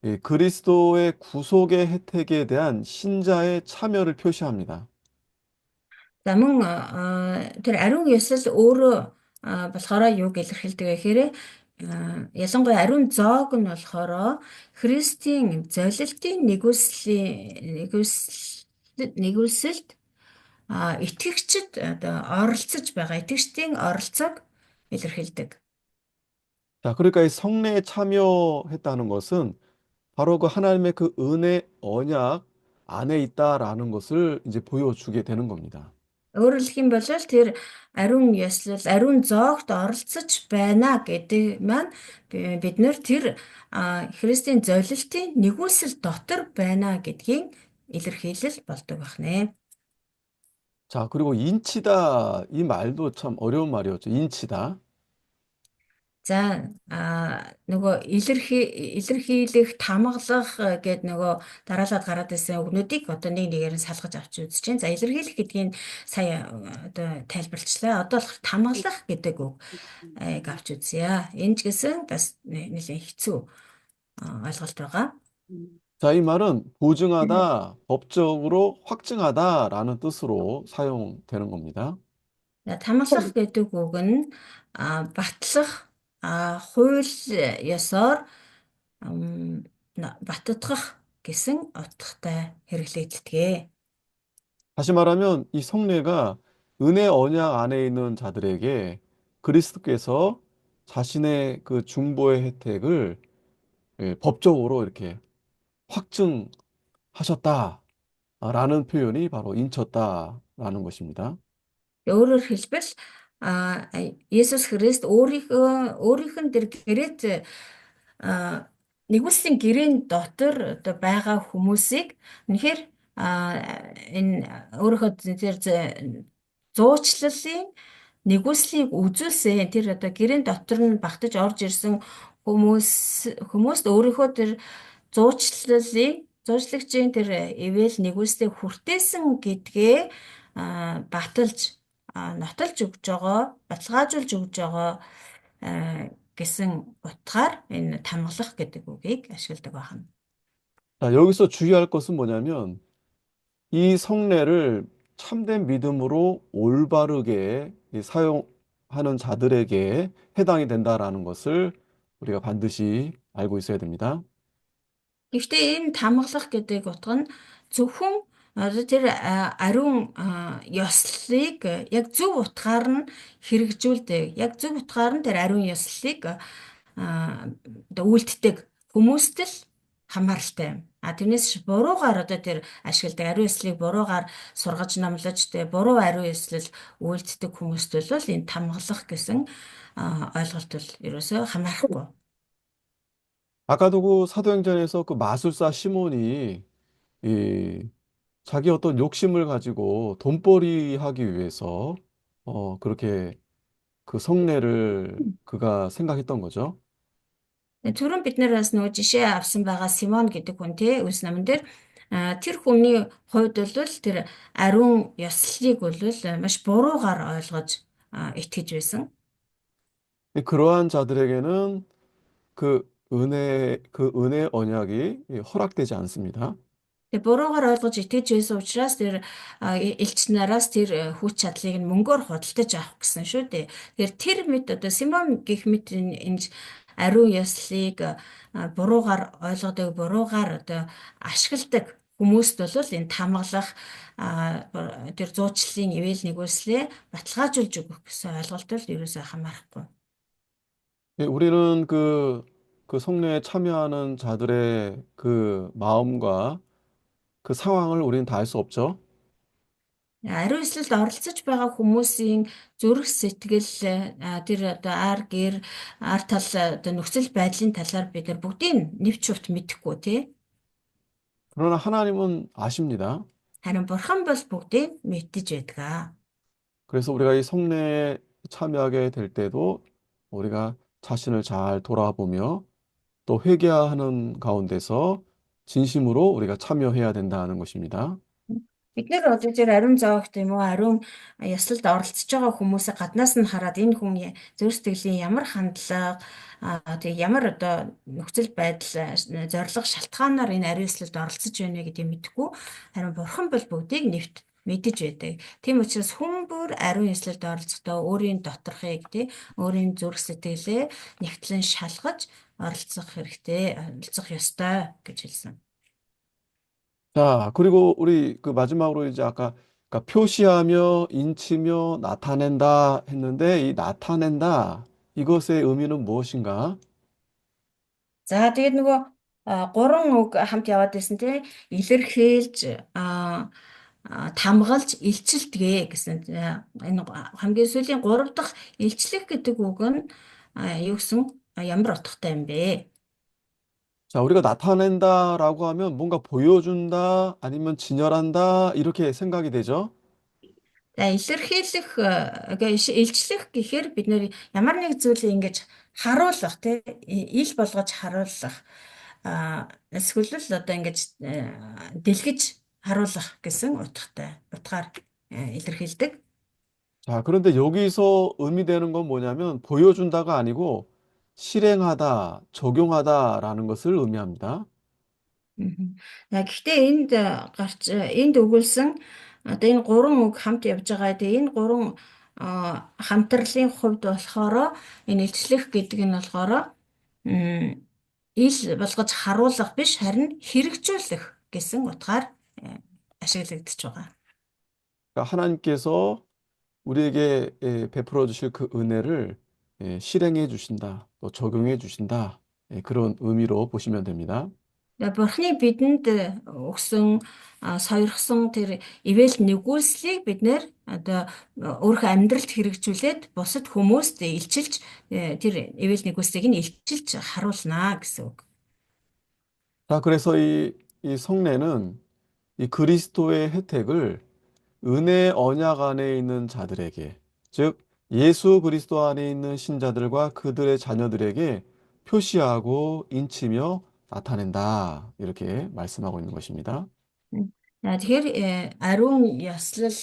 이 그리스도의 구속의 혜택에 대한 신자의 참여를 표시합니다. За мөн тэр ариун ёслол өөрөө болохоор юуг илэрхийлдэг гэхээр ялангуяа ариун зоог нь болохоор Христийн золилтын нэгүсэлд итгэгчд одоо оролцож байгаа итгэгчдийн оролцоог илэрхийлдэг. 자, 그러니까 이 성례에 참여했다는 것은 바로 그 하나님의 그 은혜 언약 안에 있다라는 것을 이제 보여주게 되는 겁니다. Өөрөөр хэлэх юм бол тэр ариун ёслол, ариун зоогт оролцож байна гэдэг маань бид нэр тэр Христийн золилтын нэгүсэл дотор байна гэдгийн илэрхийлэл болдог байна. 자, 그리고 인치다. 이 말도 참 어려운 말이었죠. 인치다. За нөгөө илэрхийлэх, тамгалах гэд нөгөө дараалаад гараад ирсэн үгнүүдийг одоо нэг нэгээр нь салгаж авч үзэж чинь. За илэрхийлэх гэдгийг сая одоо тайлбарчлаа. Одоо болохоор тамгалах гэдэг үг авч үзье. Энэ ч гэсэн бас нэлээд хэцүү ойлголт байгаа. 자, 이 말은 보증하다, 법적으로 확증하다라는 뜻으로 사용되는 겁니다. Тамгалах гэдэг үг нь батлах, хууль ёсоор баттгах гэсэн утгатай хэрэглэгддэг. 다시 말하면 이 성례가 은혜 언약 안에 있는 자들에게 그리스도께서 자신의 그 중보의 혜택을 법적으로 이렇게 확증하셨다라는 표현이 바로 인쳤다라는 것입니다. Өөрөөр хэлбэл Есүс Христ өөрийнх нь тэр гэрээт нэгүслийн гэрээний дотор одоо байгаа хүмүүсийг үнэхээр энэ өөрийнхөө тэр зуучлалын нэгүслийг үзүүлсэн тэр одоо гэрийн дотор нь багтаж орж ирсэн хүмүүс хүмүүст өөрийнхөө тэр зуучлагчийн тэр ивэл нэгүслийг хүртээсэн гэдгээ баталж нотолж өгж байгаа, баталгаажуулж өгж байгаа гэсэн утгаар энэ тамгалах гэдэг үгийг ашигладаг байна. 자, 여기서 주의할 것은 뭐냐면 이 성례를 참된 믿음으로 올바르게 사용하는 자들에게 해당이 된다라는 것을 우리가 반드시 알고 있어야 됩니다. Гэхдээ энэ тамгалах гэдэг утга нь зөвхөн одоо тэр ариун ёслолыг яг зөв утгаар нь хэрэгжүүлдэг. Яг зөв утгаар нь тэр ариун ёслолыг одоо үйлддэг хүмүүст л хамааралтай юм. Тэрнээс буруугаар одоо тэр ашигладаг ариун ёслолыг буруугаар сургаж номлож тэ буруу ариун ёслол үйлддэг хүмүүст бол энэ тамгалах гэсэн ойлголт бол ерөөсөө хамаарахгүй. 아까도 그 사도행전에서 그 마술사 시몬이 이 자기 어떤 욕심을 가지고 돈벌이 하기 위해서 그렇게 그 성례를 그가 생각했던 거죠. Түрүүн бид нэр бас нөгөө жишээ авсан байгаа Симон гэдэг хүн тий үс намын дээр тэр хүний хувьд бол тэр ариун ёслолыг бол маш буруугаар ойлгож итгэж байсан. 그러한 자들에게는 그 은혜 언약이 허락되지 않습니다. Тэгээ буруугаар ойлгож итгэж байсан учраас тэр элч нараас тэр хүч чадлыг нь мөнгөөр худалдаж авах гэсэн шүү дээ. Тэр мэд одоо Симон гэх мэт энэ ариун ёслолыг буруугаар ойлгодог, буруугаар одоо ашигладаг хүмүүст бол энэ тамгалах тэр зуучлалын ивэл нэгүслээ баталгаажуулж өгөх гэсэн ойлголт бол ерөөсөө хамаарахгүй. 우리는 그 성례에 참여하는 자들의 그 마음과 그 상황을 우리는 다 알 수 없죠. Ариун эслэлд оролцож байгаа хүмүүсийн зүрх сэтгэл тэр одоо ар гэр ар тал одоо нөхцөл байдлын талаар бид нар бүгдийг нэвч чувт мэдэхгүй тий. 그러나 하나님은 아십니다. Харин бурхан бол бүгдийг мэдэж байдаг. 그래서 우리가 이 성례에 참여하게 될 때도 우리가 자신을 잘 돌아보며 또 회개하는 가운데서 진심으로 우리가 참여해야 된다는 것입니다. Бид нэр одоо тэр ариун зоогт юм уу ариун ёслолд оролцож байгаа хүмүүсээ гаднаас нь хараад энэ хүн зөв сэтгэлийн ямар хандлага тэг ямар одоо нөхцөл байдал зорилго шалтгаанаар энэ ариун ёслолд оролцож байна гэдгийг мэдэхгүй харин бурхан бол бүгдийг нэвт мэдэж байдаг. Тийм учраас хүн бүр ариун ёслолд оролцохдоо өөрийн доторхыг тий өөрийн зүрх сэтгэлээ нэгтлэн шалгаж оролцох хэрэгтэй, оролцох ёстой гэж хэлсэн. 자, 그리고 우리 그 마지막으로 이제 아까 그러니까 표시하며 인치며 나타낸다 했는데 이 나타낸다 이것의 의미는 무엇인가? За тэгээд нөгөө гурван үг хамт яваад байсан тий илэрхийлж тамгалж илчилтгээ гэсэн энэ хамгийн сүүлийн гурав дахь илчлэх гэдэг үг нь юу гэсэн ямар утгатай юм бэ? 자, 우리가 나타낸다라고 하면 뭔가 보여준다 아니면 진열한다 이렇게 생각이 되죠. За илэрхийлэх илчлэх гэхээр бид нэр ямар нэг зүйлийг ингэж харуулах тий ил болгож харуулах эсвэл л одоо ингэж дэлгэж харуулах гэсэн утгаар илэрхийлдэг. 자, 그런데 여기서 의미되는 건 뭐냐면 보여준다가 아니고 실행하다, 적용하다라는 것을 의미합니다. Гэхдээ энд өгүүлсэн одоо энэ гурван үг хамт явж байгаа. Тэгээ энэ гурван хамтралын хувьд болохоор энэ илчлэх гэдэг нь болохоор ил болгож харуулах биш харин хэрэгжүүлэх гэсэн утгаар ашиглагдчихж байгаа. 그러니까 하나님께서 우리에게 베풀어 주실 그 은혜를 실행해 주신다, 또 적용해 주신다. 그런 의미로 보시면 됩니다. Бурхны бидэнд өгсөн сойрхсон тэр ивэл нэгүслийг бид нэр одоо өөрийнхөө амьдралд хэрэгжүүлээд бусад хүмүүст илчилж тэр ивэл нэгүслийг нь илчилж харуулнаа гэсэн үг. 자, 그래서 이 성례는 이 그리스도의 혜택을 은혜 언약 안에 있는 자들에게, 즉 예수 그리스도 안에 있는 신자들과 그들의 자녀들에게 표시하고 인치며 나타낸다. 이렇게 말씀하고 있는 것입니다. Тэгэхээр ариун ёслол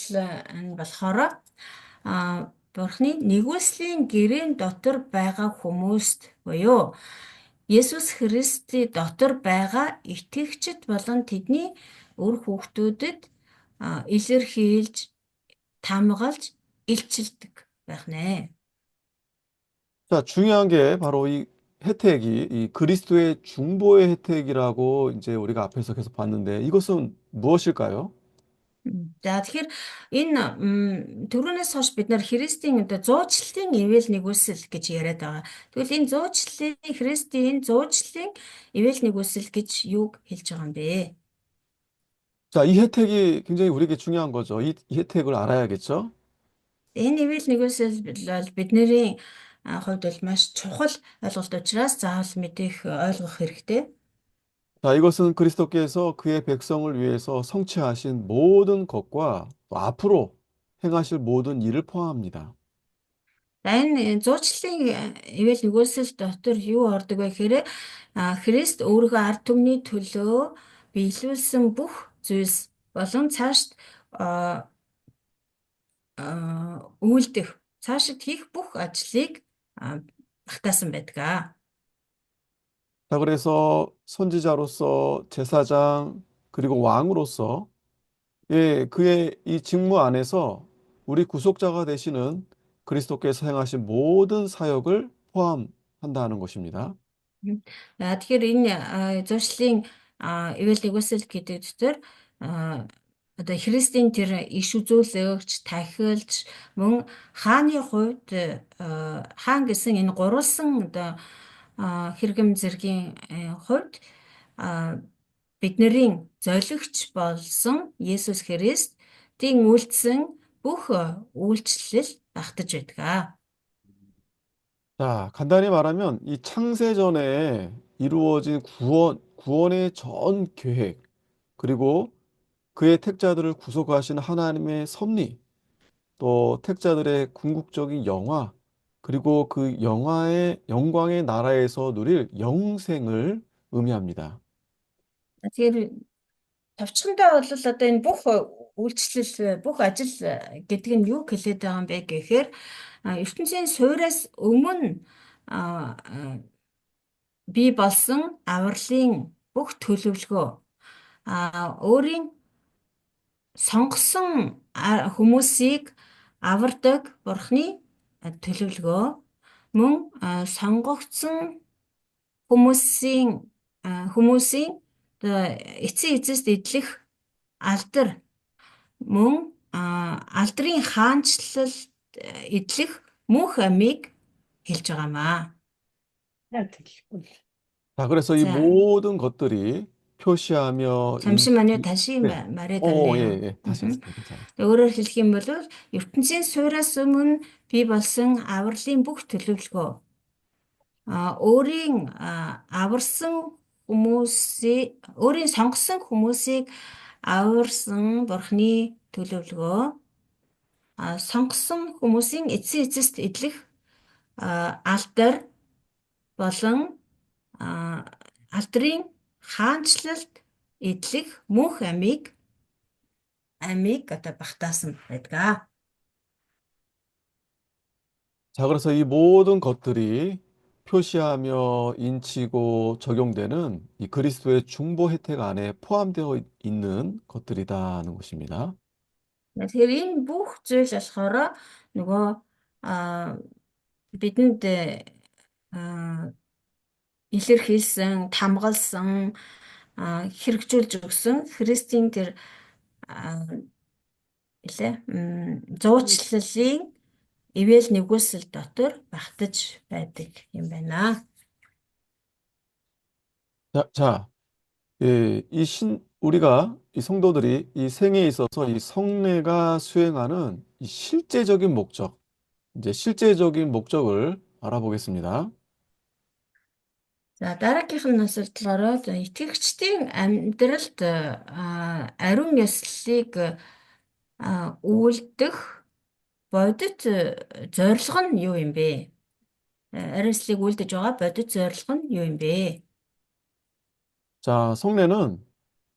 нь болохоор Бурхны нэгүслийн гэрээний дотор байгаа хүмүүст буюу Есүс Христийн дотор байгаа итгэгчид болон тэдний үр хүүхдүүдэд илэрхийлж, тамгалж, илчилдэг байх нэ. 자, 중요한 게 바로 이 혜택이 이 그리스도의 중보의 혜택이라고 이제 우리가 앞에서 계속 봤는데 이것은 무엇일까요? За тэгэхээр энэ түрүүнээс хойш бид нар Христийн одоо зуучлалын ивэл нэгүсэл гэж яриад байгаа. Тэгвэл энэ Христийн зуучлалын ивэл нэгүсэл гэж юуг хэлж байгаа юм бэ? 자, 이 혜택이 굉장히 우리에게 중요한 거죠. 이 혜택을 알아야겠죠? Энэ ивэл нэгүсэл бол бидний хувьд бол маш чухал ойлголт учраас заавал мэдэх ойлгох хэрэгтэй. 자, 이것은 그리스도께서 그의 백성을 위해서 성취하신 모든 것과 또 앞으로 행하실 모든 일을 포함합니다. За энэ зуучлалын ивэл нэгүсэл дотор юу ордог вэ гэхээр Христ өөрийнхөө ард түмний төлөө биелүүлсэн бүх зүйлс болон цаашд үйлдэх, цаашид хийх бүх ажлыг багтаасан байдаг. 자, 그래서 선지자로서 제사장 그리고 왕으로서 예, 그의 이 직무 안에서 우리 구속자가 되시는 그리스도께서 행하신 모든 사역을 포함한다는 것입니다. Тэгэхээр энэ зуршлын ивэл нэгүсэл гэдэг дотор одоо Христийн тэр иш үзүүлэгч, тахилч мөн хааны хувьд хаан гэсэн энэ гурвалсан одоо хэрэгэм зэргийн хувьд бидний золигч болсон Есүс Христийн үйлдсэн бүх үйлчлэл багтаж байдаг. 자, 간단히 말하면 이 창세전에 이루어진 구원의 전 계획, 그리고 그의 택자들을 구속하신 하나님의 섭리, 또 택자들의 궁극적인 영화, 그리고 그 영광의 나라에서 누릴 영생을 의미합니다. Тэгэхээр товчхондоо бол одоо энэ бүх үйлчлэл, бүх ажил гэдэг нь юу хэлээд байгаа юм бэ гэхээр ертөнцийн суйраас өмнө бий болсон авралын бүх төлөвлөгөө өөрийн сонгосон хүмүүсийг авардаг Бурхны төлөвлөгөө мөн сонгогдсон хүмүүсийн эцсийн эцэст идэх алдар мөн алдрын хаанчлалд идэх мөнх амийг хэлж байгаамаа. 자, 그래서 이 За, 모든 것들이 표시하며 잠시만요. 다시 네. 말해 예, 달래요. 예. 다시 하세요. 괜찮아요. Өөрөөр хэлэх юм бол ертөнцийн суйраас өмнө бий болсон авралын бүх төлөвлөгөө өөрийн өөрийн сонгосон хүмүүсийг аварсан Бурхны төлөвлөгөө сонгосон хүмүүсийн эцсийн эцэст идэх алдар болон алдрын хаанчлалд идэх мөнх амийг одоо багтаасан байдаг. 자, 그래서 이 모든 것들이 표시하며 인치고 적용되는 이 그리스도의 중보 혜택 안에 포함되어 있는 것들이다는 것입니다. Тэгэхээр энэ бүх зүйл болохоор нөгөө бидэнд илэрхийлсэн, тамгалсан, хэрэгжүүлж өгсөн Христийн тэр зуучлалын ивэл нэгүсэл дотор багтаж байдаг юм байна. 자, 예, 우리가 이 성도들이 이 생에 있어서 이 성례가 수행하는 이 실제적인 목적, 이제 실제적인 목적을 알아보겠습니다. За дараагийнх нь бас болохоор итгэгчдийн амьдралд ариун ёслолыг үйлдэх бодит зорилго нь юу юм бэ? Ариун яслыг үлдэж байгаа бодит зорилго нь юу юм бэ? 자, 성례는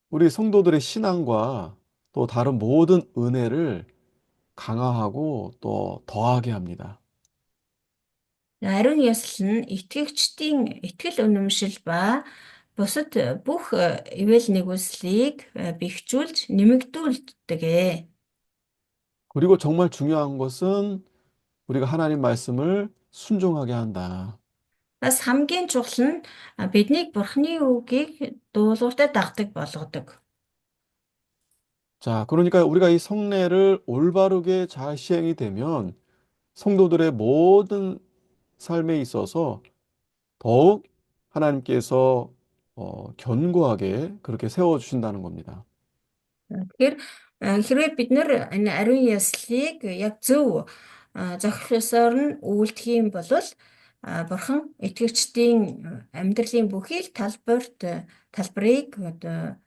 우리 성도들의 신앙과 또 다른 모든 은혜를 강화하고 또 더하게 합니다. Ариун ясал нь итгэгчдийн итгэл үнэмшил ба бусад бүх ивэл нэгүслийг бэхжүүлж нэмэгдүүлдэг. 그리고 정말 중요한 것은 우리가 하나님 말씀을 순종하게 한다. Бас хамгийн чухал нь биднийг Бурхны үгийг дуулууртай дагдаг болгодог. 자, 그러니까 우리가 이 성례를 올바르게 잘 시행이 되면 성도들의 모든 삶에 있어서 더욱 하나님께서 견고하게 그렇게 세워주신다는 겁니다. Тэгэхээр хэрвээ бид нэр энэ ариун яслыг яг зөв зохицосоор нь үйлдэх юм бол Бурхан итгэгчдийн амьдралын бүхий л талбарыг одоо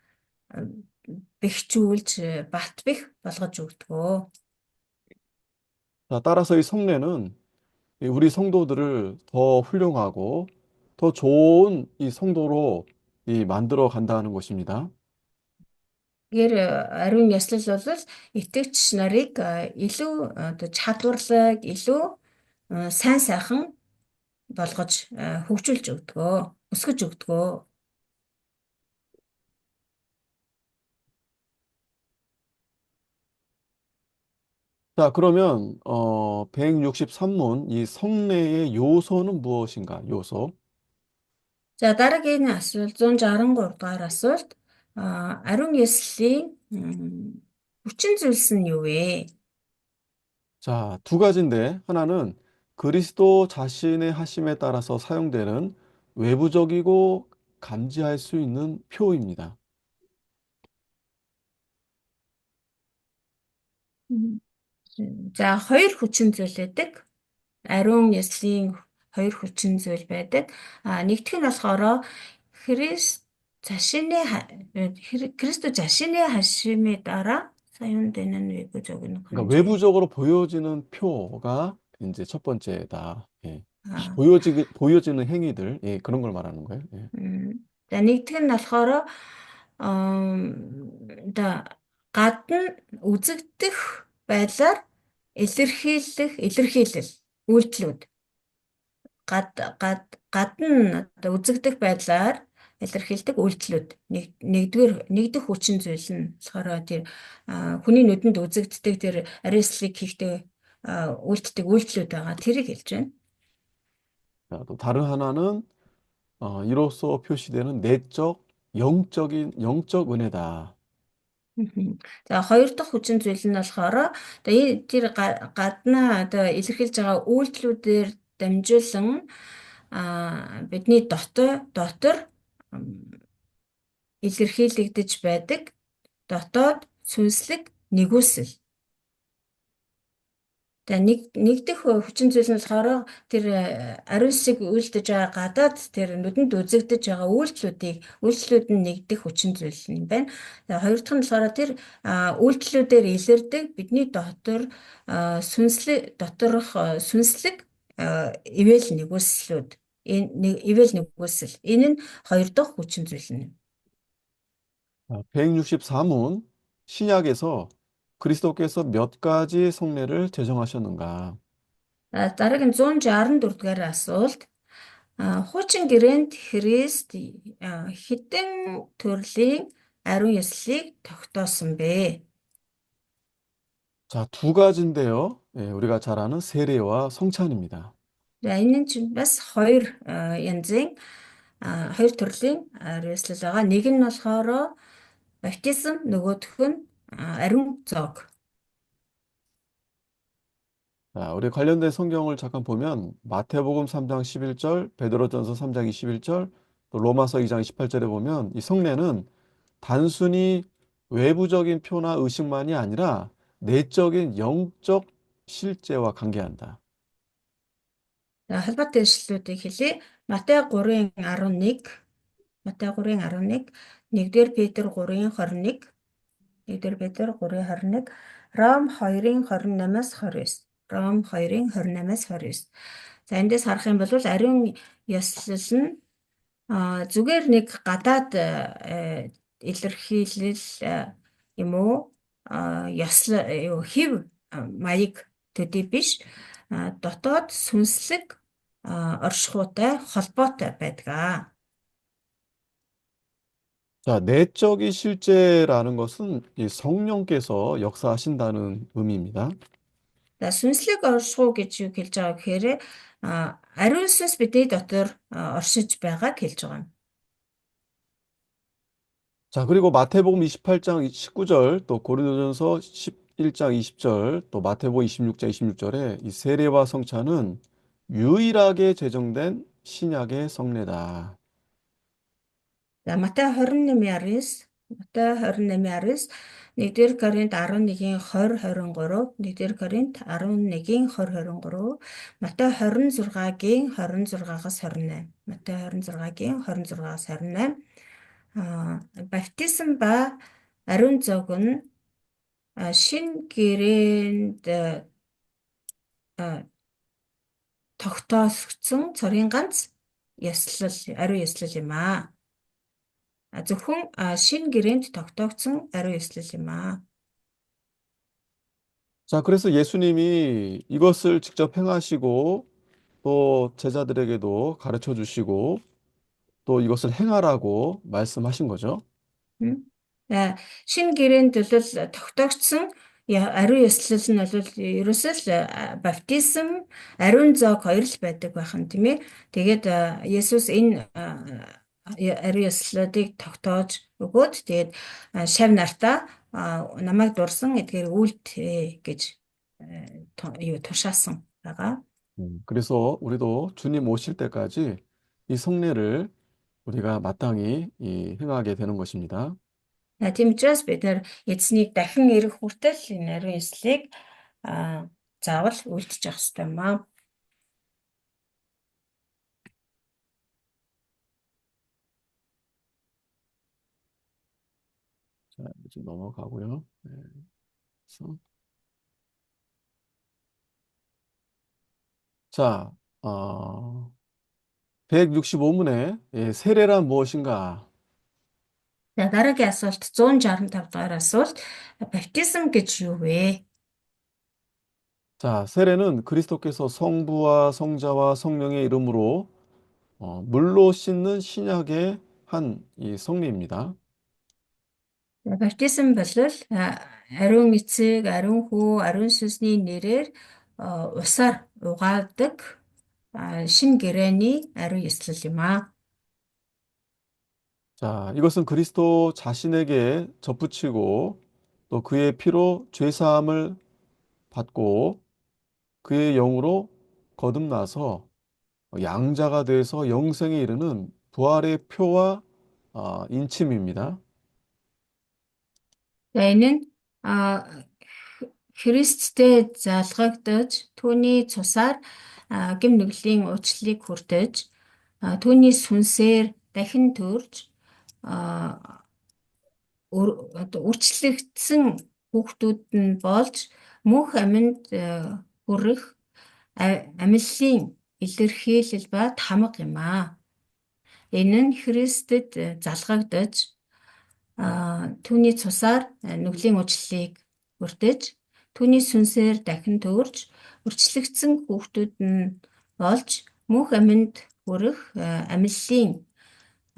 бэхжүүлж бат бэх болгож өгдөг. 자, 따라서 이 성례는 우리 성도들을 더 훌륭하고 더 좋은 이 성도로 만들어 간다는 것입니다. Тэгэхээр ариун яслал бол итгэгч нарыг илүү одоо чадварлаг, илүү сайн сайхан болгож хөгжүүлж өгдөг, өсгөж өгдөг. 자, 그러면 163문 이 성례의 요소는 무엇인가? 요소. За дараагийн асуулт 163 дугаар асуулт. Ариун ясллийн хүчин зүйлс нь юу вэ? 자, 두 가지인데 하나는 그리스도 자신의 하심에 따라서 사용되는 외부적이고 감지할 수 있는 표입니다. Мгм. За хоёр хүчин зүйл байдаг. Ариун яслын хоёр хүчин зүйл байдаг. Нэгдүгээр нь болохоор Христос 자신의 하심에 따라 사용되는 외부적인 그러니까 감지. 외부적으로 보여지는 표가 이제 첫 번째다. 예. 아, 보여지는 행위들, 예, 그런 걸 말하는 거예요. 예. За нэгдүгээр нь болохоор одоо гадна үзэгдэх байдлаар илэрхийлэл үйлдэлүүд гадна одоо үзэгдэх байдлаар илэрхийлдэг үйлдэлүүд нэгдүгээр хүчин зүйл нь болохоор тэр хүний нүдэнд үзэгддэг тэр ариуслыг хийхдээ үйлддэг үйлдэлүүд байгаа тэрийг хэлж байна. 자, 또 다른 하나는 이로써 표시되는 내적, 영적 은혜다. Мгм. За хоёр дахь хүчин зүйл нь болохоор одоо тэр гаднаа одоо илэрхийлж байгаа үйлдэлүүдээр дамжуулан бидний дотор илэрхийлэгдэж байдаг дотоод сүнслэг нэгүсэл. За нэг дэх хүчин зүйл нь болохоор тэр ариусыг үйлдэж байгаа гадаад тэр нүдэнд үзэгдэж байгаа үйлдэлүүд нь нэгдэх хүчин зүйл юм байна. За хоёр дахь нь болохоор тэр үйлдэлүүдээр илэрдэг бидний доторх сүнслэг ивэл нэгүслүүд. Ивэл нэгүсэл. Энэ нь хоёр дахь хүчин зүйл нь. 163문 신약에서 그리스도께서 몇 가지 성례를 제정하셨는가? Дараагийн 164 дугаар асуулт. Хуучин гэрээнд Христ хэдэн төрлийн ариун яслыг тогтоосон бэ? 자, 두 가지인데요. 예, 우리가 잘 아는 세례와 성찬입니다. За энэ нь чинь бас хоёр төрлийн ариун яслал байгаа. Нэг нь болохоор баптизм, нөгөөх нь ариун зоог. 자, 우리 관련된 성경을 잠깐 보면 마태복음 3장 11절, 베드로전서 3장 21절, 또 로마서 2장 28절에 보면 이 성례는 단순히 외부적인 표나 의식만이 아니라 내적인 영적 실제와 관계한다. За холбоотой ишлэлүүдийг хэлье. Матай 3:11, Матай 3:11, 1-р Петр 3:21, 1-р Петр 3:21, Ром 2:28-29. Ром 2-ын 28-аас 29. За эндээс харах юм бол ариун ёслол нь зүгээр нэг гадаад илэрхийлэл юм уу ёслол хэв маяг төдий биш дотоод сүнслэг оршихуйтай холбоотой байдаг. 자, 내적이 실제라는 것은 이 성령께서 역사하신다는 의미입니다. За сүнслэг оршихуй гэж юу хэлж байгаа гэхээр ариун сүнс бидний дотор оршиж байгааг хэлж байгаа юм. 자, 그리고 마태복음 28장 19절, 또 고린도전서 11장 20절, 또 마태복음 26장 26절에 이 세례와 성찬은 유일하게 제정된 신약의 성례다. За Матай 28:19 Матай 28:19 1-р Коринт 11-ийн 20-23 1-р Коринт 11-ийн 20-23 Матай 26-гийн 26-аас 28 Матай 26-гийн 26-аас 28 баптизм ба ариун зог нь шин гэрээнд тогтоогдсон цорын ганц ёслол ариун ёслол юм аа. Зөвхөн шин гэрээнд тогтоогдсон ариун ёслол юм аа. 자, 그래서 예수님이 이것을 직접 행하시고 또 제자들에게도 가르쳐 주시고 또 이것을 행하라고 말씀하신 거죠. За шин гэрээнд бол тогтоогдсон ариун ёслол нь бол ерөөсөө л баптизм, ариун зоог хоёр л байдаг байхан тийм ээ. Тэгээд Есүс энэ ариун ёслолыг тогтоож өгөөд тэгээд шав нартаа намайг дурсан эдгээр үлд гэж юу тушаасан байгаа. 그래서 우리도 주님 오실 때까지 이 성례를 우리가 마땅히 행하게 되는 것입니다. Тийм учраас бид нэр эзнийг дахин ирэх хүртэл энэ ариун ёслолыг заавал үлдчих ёстой юм аа. 자, 이제 넘어가고요. 네, 그래서 자, 165문에 세례란 무엇인가? За дараагийн асуулт 165 дахь асуулт баптизм гэж юу вэ? 자, 세례는 그리스도께서 성부와 성자와 성령의 이름으로 물로 씻는 신약의 한 이 성례입니다. Баптизм бол ариун эцэг, ариун хүү, ариун сүнсний нэрээр усаар угаадаг шин гэрээний ариун ёслол юм аа. 자, 이것은 그리스도 자신에게 접붙이고 또 그의 피로 죄 사함을 받고 그의 영으로 거듭나서 양자가 돼서 영생에 이르는 부활의 표와 인침입니다. За энэ нь Христтэй залгагдаж түүний цусаар гэм нүглийн уучлалыг хүртэж түүний сүнсээр дахин төрж үрчлэгдсэн хүүхдүүд нь болж мөнх амьд хүрэх амьллын илэрхийлэл ба тамга юм аа. Энэ нь Христэд залгагдаж түүний цусаар нүглийн уучлалыг хүртэж түүний сүнсээр дахин төрж үрчлэгдсэн хүүхдүүд нь болж мөнх амьд хүрэх амьллын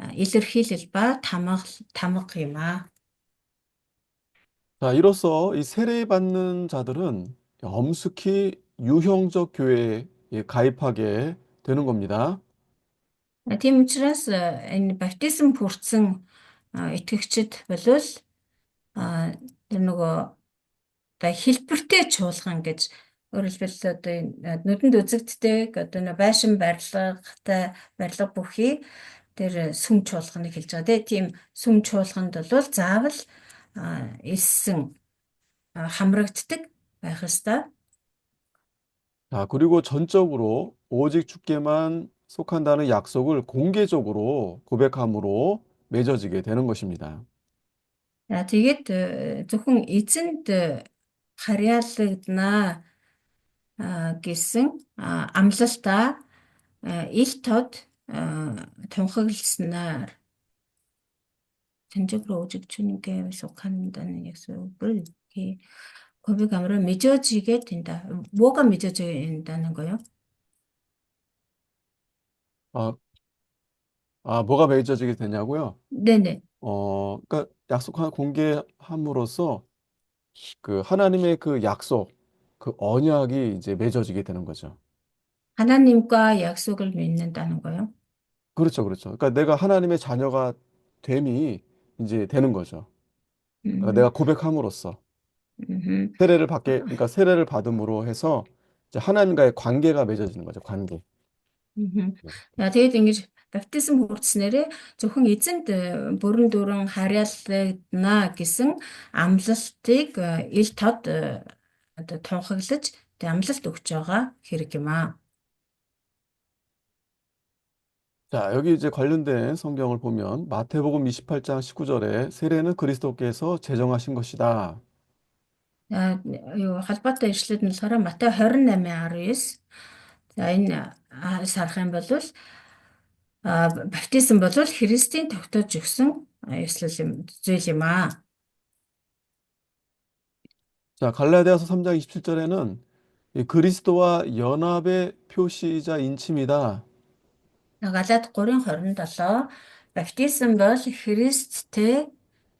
илэрхийлэл ба тамга юм аа. 자, 이로써 이 세례받는 자들은 엄숙히 유형적 교회에 가입하게 되는 겁니다. Тийм учраас энэ баптизм хүртсэн итгэгчид болвол тэр нөгөө одоо хэлбэртэй чуулган гэж өөрөөр хэлбэл одоо нүдэнд үзэгддэг одоо байшин барилгатай барилга бүхий тэр сүм чуулганыг хэлж байгаа тийм сүм чуулганд бол заавал элсэн хамрагддаг байх ёстой. 자, 그리고 전적으로 오직 주께만 속한다는 약속을 공개적으로 고백함으로 맺어지게 되는 것입니다. Тэгээд зөвхөн эзэнд харьяалагдана гэсэн амлалтаа ил тод тунхагласнаар 전적으로 오직 주님께 속한다는 약속을 이렇게 고백함으로 맺어지게 된다. 뭐가 맺어진다는 거요? 아, 뭐가 맺어지게 되냐고요? 네네. 그러니까 약속한 공개함으로써 그 하나님의 그 약속, 그 언약이 이제 맺어지게 되는 거죠. 하나님과 약속을 맺는다는 거요. 그렇죠, 그렇죠. 그러니까 내가 하나님의 자녀가 됨이 이제 되는 거죠. 그러니까 음, 내가 고백함으로써 음, 그러니까 세례를 받음으로 해서 이제 하나님과의 관계가 맺어지는 거죠, 관계. 네. Тэгээд ингэж баптизм хүртснээрээ зөвхөн эзэнт бүрэн дүүрэн харьяалагдана гэсэн амлалтыг ил тод одоо тунхаглаж амлалт өгч байгаа хэрэг юм аа. 자, 여기 이제 관련된 성경을 보면 마태복음 28장 19절에 세례는 그리스도께서 제정하신 것이다. Юу холбоотой ишлүүд нь болохоор Матай 28:19. За энэ сарах юм бол баптизм бол Христийн тогтоож өгсөн ёслол юм зүйл юм аа. 자, 갈라디아서 3장 27절에는 이 그리스도와 연합의 표시이자 인침이다. Галаад 3:27 баптизм бол Христтэй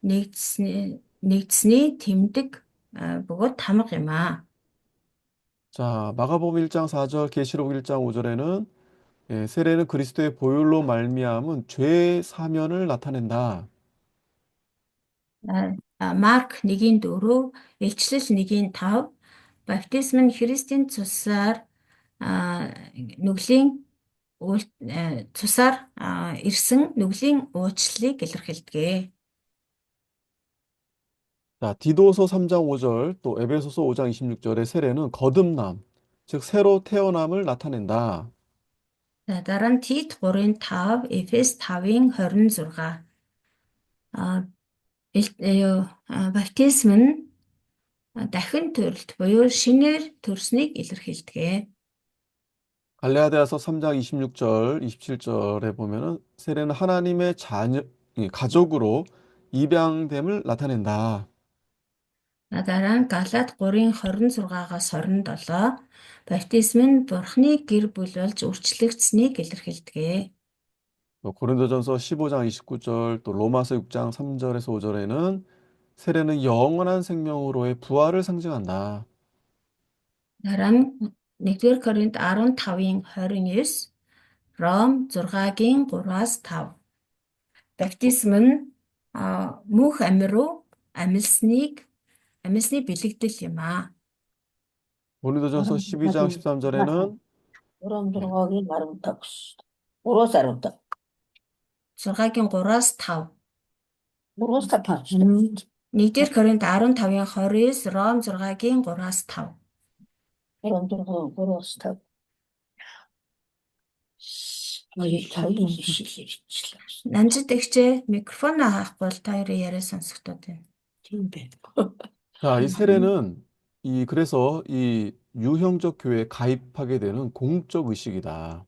нэгдсэний тэмдэг бөгөөд тамга юм аа. 자, 마가복음 1장 4절, 계시록 1장 5절에는 세례는 그리스도의 보혈로 말미암은 죄 사면을 나타낸다. Марк 1:4, Илчлэл 1:5 баптизм нь Христийн цусаар нүглийн цусаар ирсэн нүглийн уучлалыг илэрхийлдэг. 자, 디도서 3장 5절, 또 에베소서 5장 26절의 세례는 거듭남, 즉 새로 태어남을 나타낸다. За дараа нь Тит 3:5, Эфес 5:26 баптизм нь дахин төрөлт буюу шинээр төрснийг илэрхийлдэг. 갈라디아서 3장 26절, 27절에 보면은 세례는 하나님의 자녀, 이 가족으로 입양됨을 나타낸다. Дараа нь Галаад 3:26-аас 27 баптизм нь Бурхны гэр бүл болж үрчлэгдсэнийг илэрхийлдэг. 또 고린도전서 15장 29절, 또 로마서 6장 3절에서 5절에는 세례는 영원한 생명으로의 부활을 상징한다. Дараа нь 1-р Коринт 15:29, Ром 6-гийн 3-аас 5 баптизм нь мөнх амь руу амьсны бэлэгдэл юм аа. 고린도전서 12장 13절에는 예, 우렁우렁하게 마름답. 우로스 아름답. 6-гийн 3-аас 5 우로스 답답. 1-р Коринт 15:29, Ром 6-гийн 3-аас 5 우렁우렁 우로스 답. 이 자기 시시시시. Нанжид эгчээ микрофоноо хаахгүй бол та хоёрын яриа сонсогдоод байна. 팀배. 자, 이 세례는 그래서 이 유형적 교회에 가입하게 되는 공적 의식이다.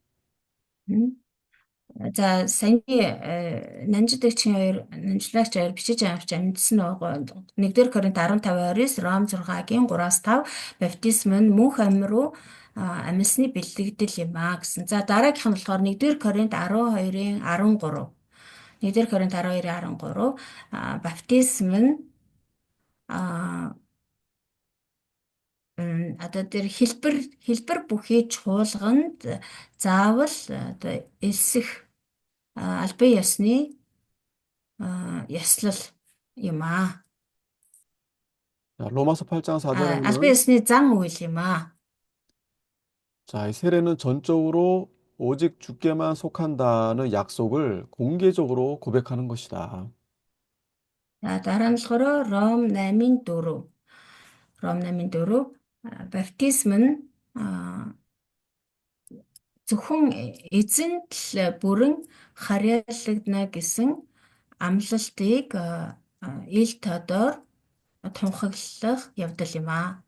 За саяны нанжид эгчийн хоёр нанжлагч хоёр бичиж авч амьдсан нөгөө 1-р Коринт 15:29, Ром 6-гийн 3-аас 5 баптизм нь мөнх амь руу амьсны бэлтгэл юм аа гэсэн. За дараагийнх нь болохоор 1-р Коринт 12-ийн 13. 1-р Коринт 12-ийн 13 баптизм нь одоо тэр хэлбэр бүхий чуулганд заавал одоо элсэх албан ёсны ёслол юм аа. 자, 로마서 8장 알ban 4절에는 ёсны зан үйл юм аа. 자, 이 세례는 전적으로 오직 주께만 속한다는 약속을 공개적으로 고백하는 것이다. За дараа нь болохоор Ром 8:4. Ром 8:4 баптизм нь зөвхөн эзэнт л бүрэн харьяалагдана гэсэн амлалтыг ил тодор тунхаглах явдал юм аа.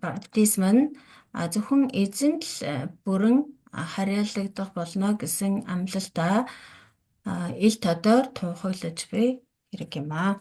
Баптизм нь зөвхөн эзэнд л бүрэн харьяалагдах болно гэсэн амлалтаа ил тодоор тунхаглаж буй хэрэг юм аа.